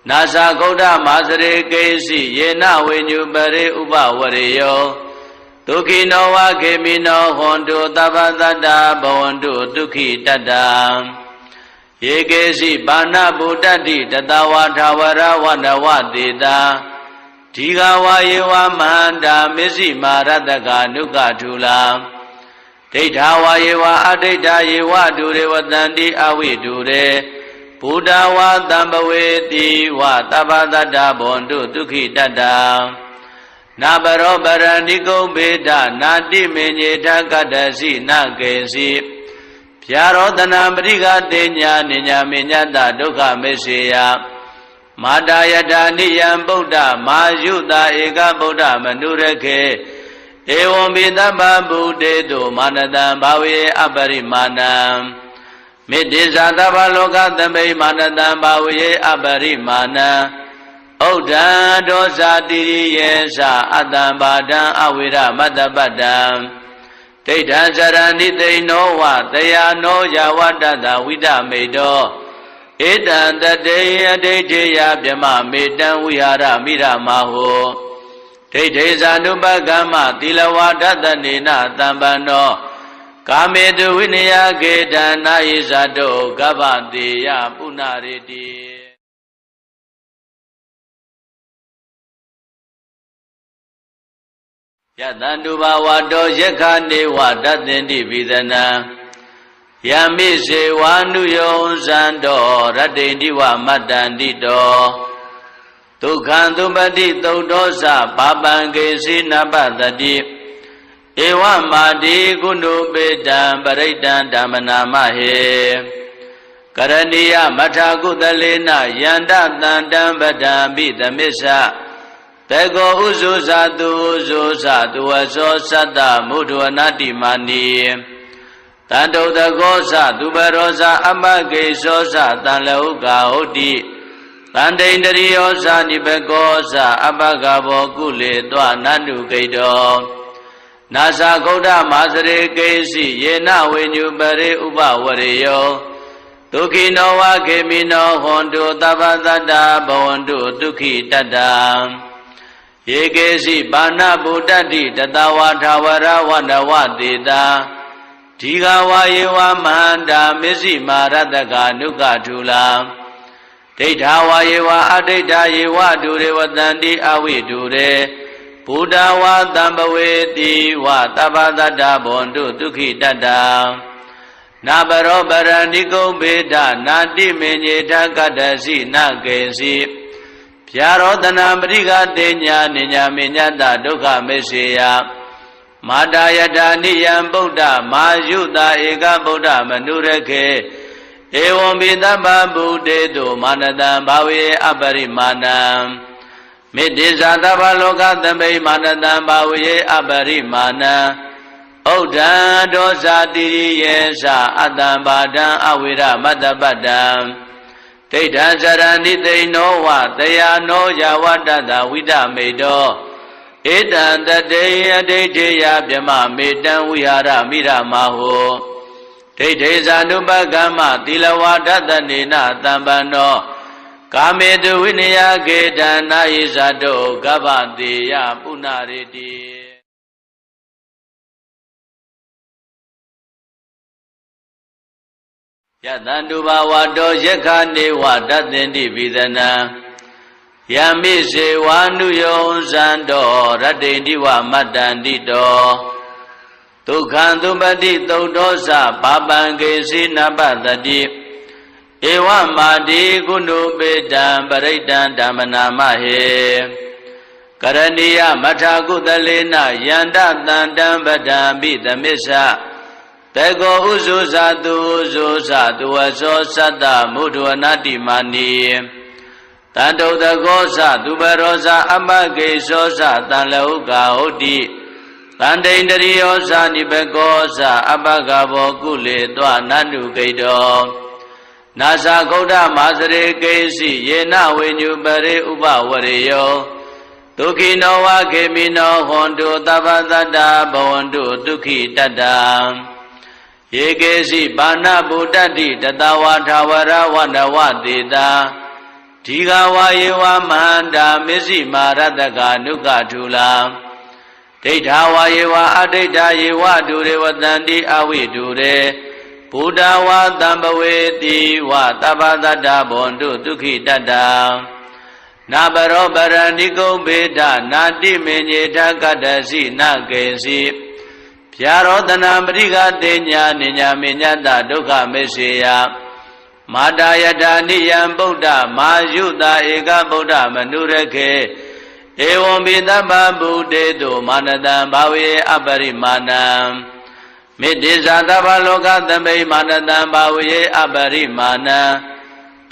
နာသဂௌဒမာစရေကိစီယေနဝိညုပရိဥပဝရေယောဒ ဒုက္ခိနောဝခေမိနောဟွန်တုသဗ္ဗသတ္တဘဝန္တုဒုက္ခိတတ္တယေကေစီဘာနာဗုဒ္ဓတိတတဝါထာဝရဝနဝတေတာဒီဃဝါယေဝမဟန္တာမစ္စည်းမာရတကနုကထူလာဒိဋ္ဌာဝါယေဝအဒိဋ္ဌာယေဝဒုရေဝတန္တိအဝိဒုရေဘုဒ္ဓဝါတံပဝေတိဝသဗ္ဗတတ္တဘဝန္တုဒုက္ခိတတ္တနာပရောပရဏိကုံဘေဒနာတိမေညေထကတ္တစီနကေစီဗျာရောတနာပရိကတေညာနိညာမေညတဒုက္ခမေစေယမာတာယတာနိယံဗုဒ္ဓမာယုတာဧကဗုဒ္ဓမနုရခေဧဝံပိသဗ္ဗဗုဒေတုမာနတံဘာဝေအပရိမာဏံမေတ္တိဇာသဗ္ဗလောကသမိမာနတံဘာဝေအပရိမာဏံဥဒ္ဒံဒောဇာတိရိယေသအတ္တံဘာဒံအဝိရမတ္တပတ္တံဒိဋ္ဌံဇရဏိသိနောဝတယာနောယဝတ္တတဝိဒမေတောဧတံတတေယဒိဋ္ဌိယဗြမမေတံဝိဟာရမိရမဟောဒိဋ္ဌိဇာနုပကမ္မသီလဝါဒတနေနသံပန္နောကာမေတုဝိနယကေတံနာယိဇာတောကဗ္ဗတေယပုဏ္ဏရေတိယတန္တုဘဝတောယက္ခနေဝတသင်္တိပိသနံယမိစေဝါနုယောဇန္တောရတ္တိတိဝမတ္တန္တိတောဒုက္ခံသုပတိသုတ်တောသပါပံကေစီနပတတိဧဝမာတိကုဏုပေတံပရိတံဓမ္မနာမဟေကရဏီယမထာကုသလေနယန္တတန္တံပဒံပိသမစ္ဆတေကောဥဇုဇာတုဥဇုဇာတုဝသောသတ္တမုဒဝနာတိမာနီတန္တုတကောသသူပရောဇာအမကေသောသတံလောကဟုတ်တိတန္တိန္တရိယောဇာနိဘကောသအပကဘောကုလေတောနန္တုကိတောနာသဂௌဒမာစရေကေစီယေနဝိညုပရိဥပဝရေယောဒုက္ခိနောဝခေမိနောဟွန်တုသဗ္ဗတတ္တဘဝန္တုဒုက္ခိတတ္တယေကေစီဘာနာဗုဒ္ဓတိတတဝါထာဝရဝနဝတေတာဒီဃဝါယေဝမဟန္တာမစ္စည်းမာရတကနုကထူလာဒိဋ္ဌာဝါယေဝအဒိဋ္ဌာယေဝဒုရေဝတန္တိအဝိဒုရေဘုဒ္ဓဝါတံပဝေတိဝသဗ္ဗတတ္တဘဝန္တုဒုက္ခိတတ္တနာပရောပရဏိကုံဘေဒနာတိမေညေထကတ္တစီနကေစီဗျာရောတနာပရိကတေညာနိညာမေညတဒုက္ခမေစေယမာတာယတာနိယံဗုဒ္ဓမာယုတာဧကဗုဒ္ဓမနုရခေဧဝံပိသဗ္ဗဗုဒေတုမာနတံဘာဝေအပရိမာဏံမေတ္တိဇာသဗ္ဗလောကသမိမာနတံဘာဝေအပရိမာဏံဥဒ္ဒံဒောဇာတိရိယေသအတ္တံဘာဒံအဝိရမတ္တပတ္တံဒိဋ္ဌံဇရဏိသိနောဝတယာနောယဝတ္တတဝိဒမေတောဧတံတတေယဒိဋ္ဌိယဗြမမေတံဝိဟာရမိရမဟောဒိဋ္ဌိဇာနုပကမ္မသီလဝါဒတနေနသံပန္နောကာမေတုဝိနယကေတံနာယိဇာတောကဗ္ဗတေယပုဏ္ဏရေတိယတန္တုဘဝတောယက္ခနေဝတသင်္တိပိသနံယမိစေဝါနုယောဇန္တောရတ္တိတိဝမတ္တန္တိတောဒုက္ခံသုပတိသုတ်တောသပါပံကေစီနပတတိဧဝမာတိကုဏုပေတံပရိတံဓမ္မနာမဟေကရဏီယမထာကုသလေနယန္တတန္တံပဒံပိသမစ္ဆတေကောဥဇုဇာတုဥဇုဇာတုဝသောသတ္တမုဒဝနာတိမာနီတန္တုတကောသသူပရောဇာအမကေသောသတံလောကဟုတ်တိတန္တိန္တရိယောဇာနိဘကောသအပကဘောကုလေတောနန္တုကိတောနာသဂௌဒမာစရေကေစီယေနဝိညုပရိဥပဝရေယောဒုက္ခိနောဝခေမိနောဟွန်တုသဗ္ဗတတ္တဘဝန္တုဒုက္ခိတတ္တယေကေစီဘာနာဗုဒ္ဓတိတတဝါထာဝရဝနဝတေတာဒီဃဝါယေဝမဟန္တာမစ္စည်းမာရတကနုကထူလာ ဒိဋ္ဌာဝါယေဝအဒိဋ္ဌာယေဝဒုရေဝတန္တိအဝိဒုရေဘုဒ္ဓဝါတံပဝေတိဝသဗ္ဗတတ္တဘွန်တုဒုက္ခိတတ္တနာပရောပရဏိကုံဘေဒနာတိမေညေထကတ္တစီနကေစီဗျာရောတနာပရိကတေညာနိညာမေညတဒုက္ခမေစေယမာတာယတာနိယံဗုဒ္ဓမာယုတာဧကဗုဒ္ဓမနုရခေဧဝံပိသဗ္ဗဗုဒေတုမာနတံဘာဝေအပရိမာဏံမေတ္တိဇာသဗ္ဗလောကသမိမာနတံဘာဝေအပရိမာဏံ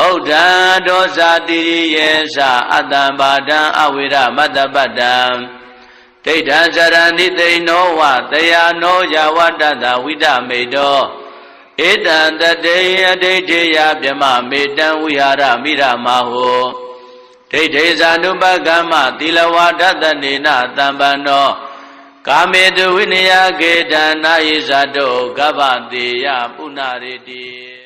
ဥဒ္ဒံဒောဇာတိရိယေသအတ္တံဘာဒံအဝိရမတ္တပတ္တံဒိဋ္ဌံဇရဏိသိနောဝတယာနောယဝတ္တသဝိဒမေတောဧတံတတေယဒိဋ္ဌိယဗြမမေတံဝိဟာရမိရမဟောဒိဋ္ဌိဇာနုပကမ္မသီလဝါဒတနေနတံပန္နောကာမေတုဝိနယကေတံနာယိဇာတောကဗ္ဗတေယပုဏ္ဏရေတိ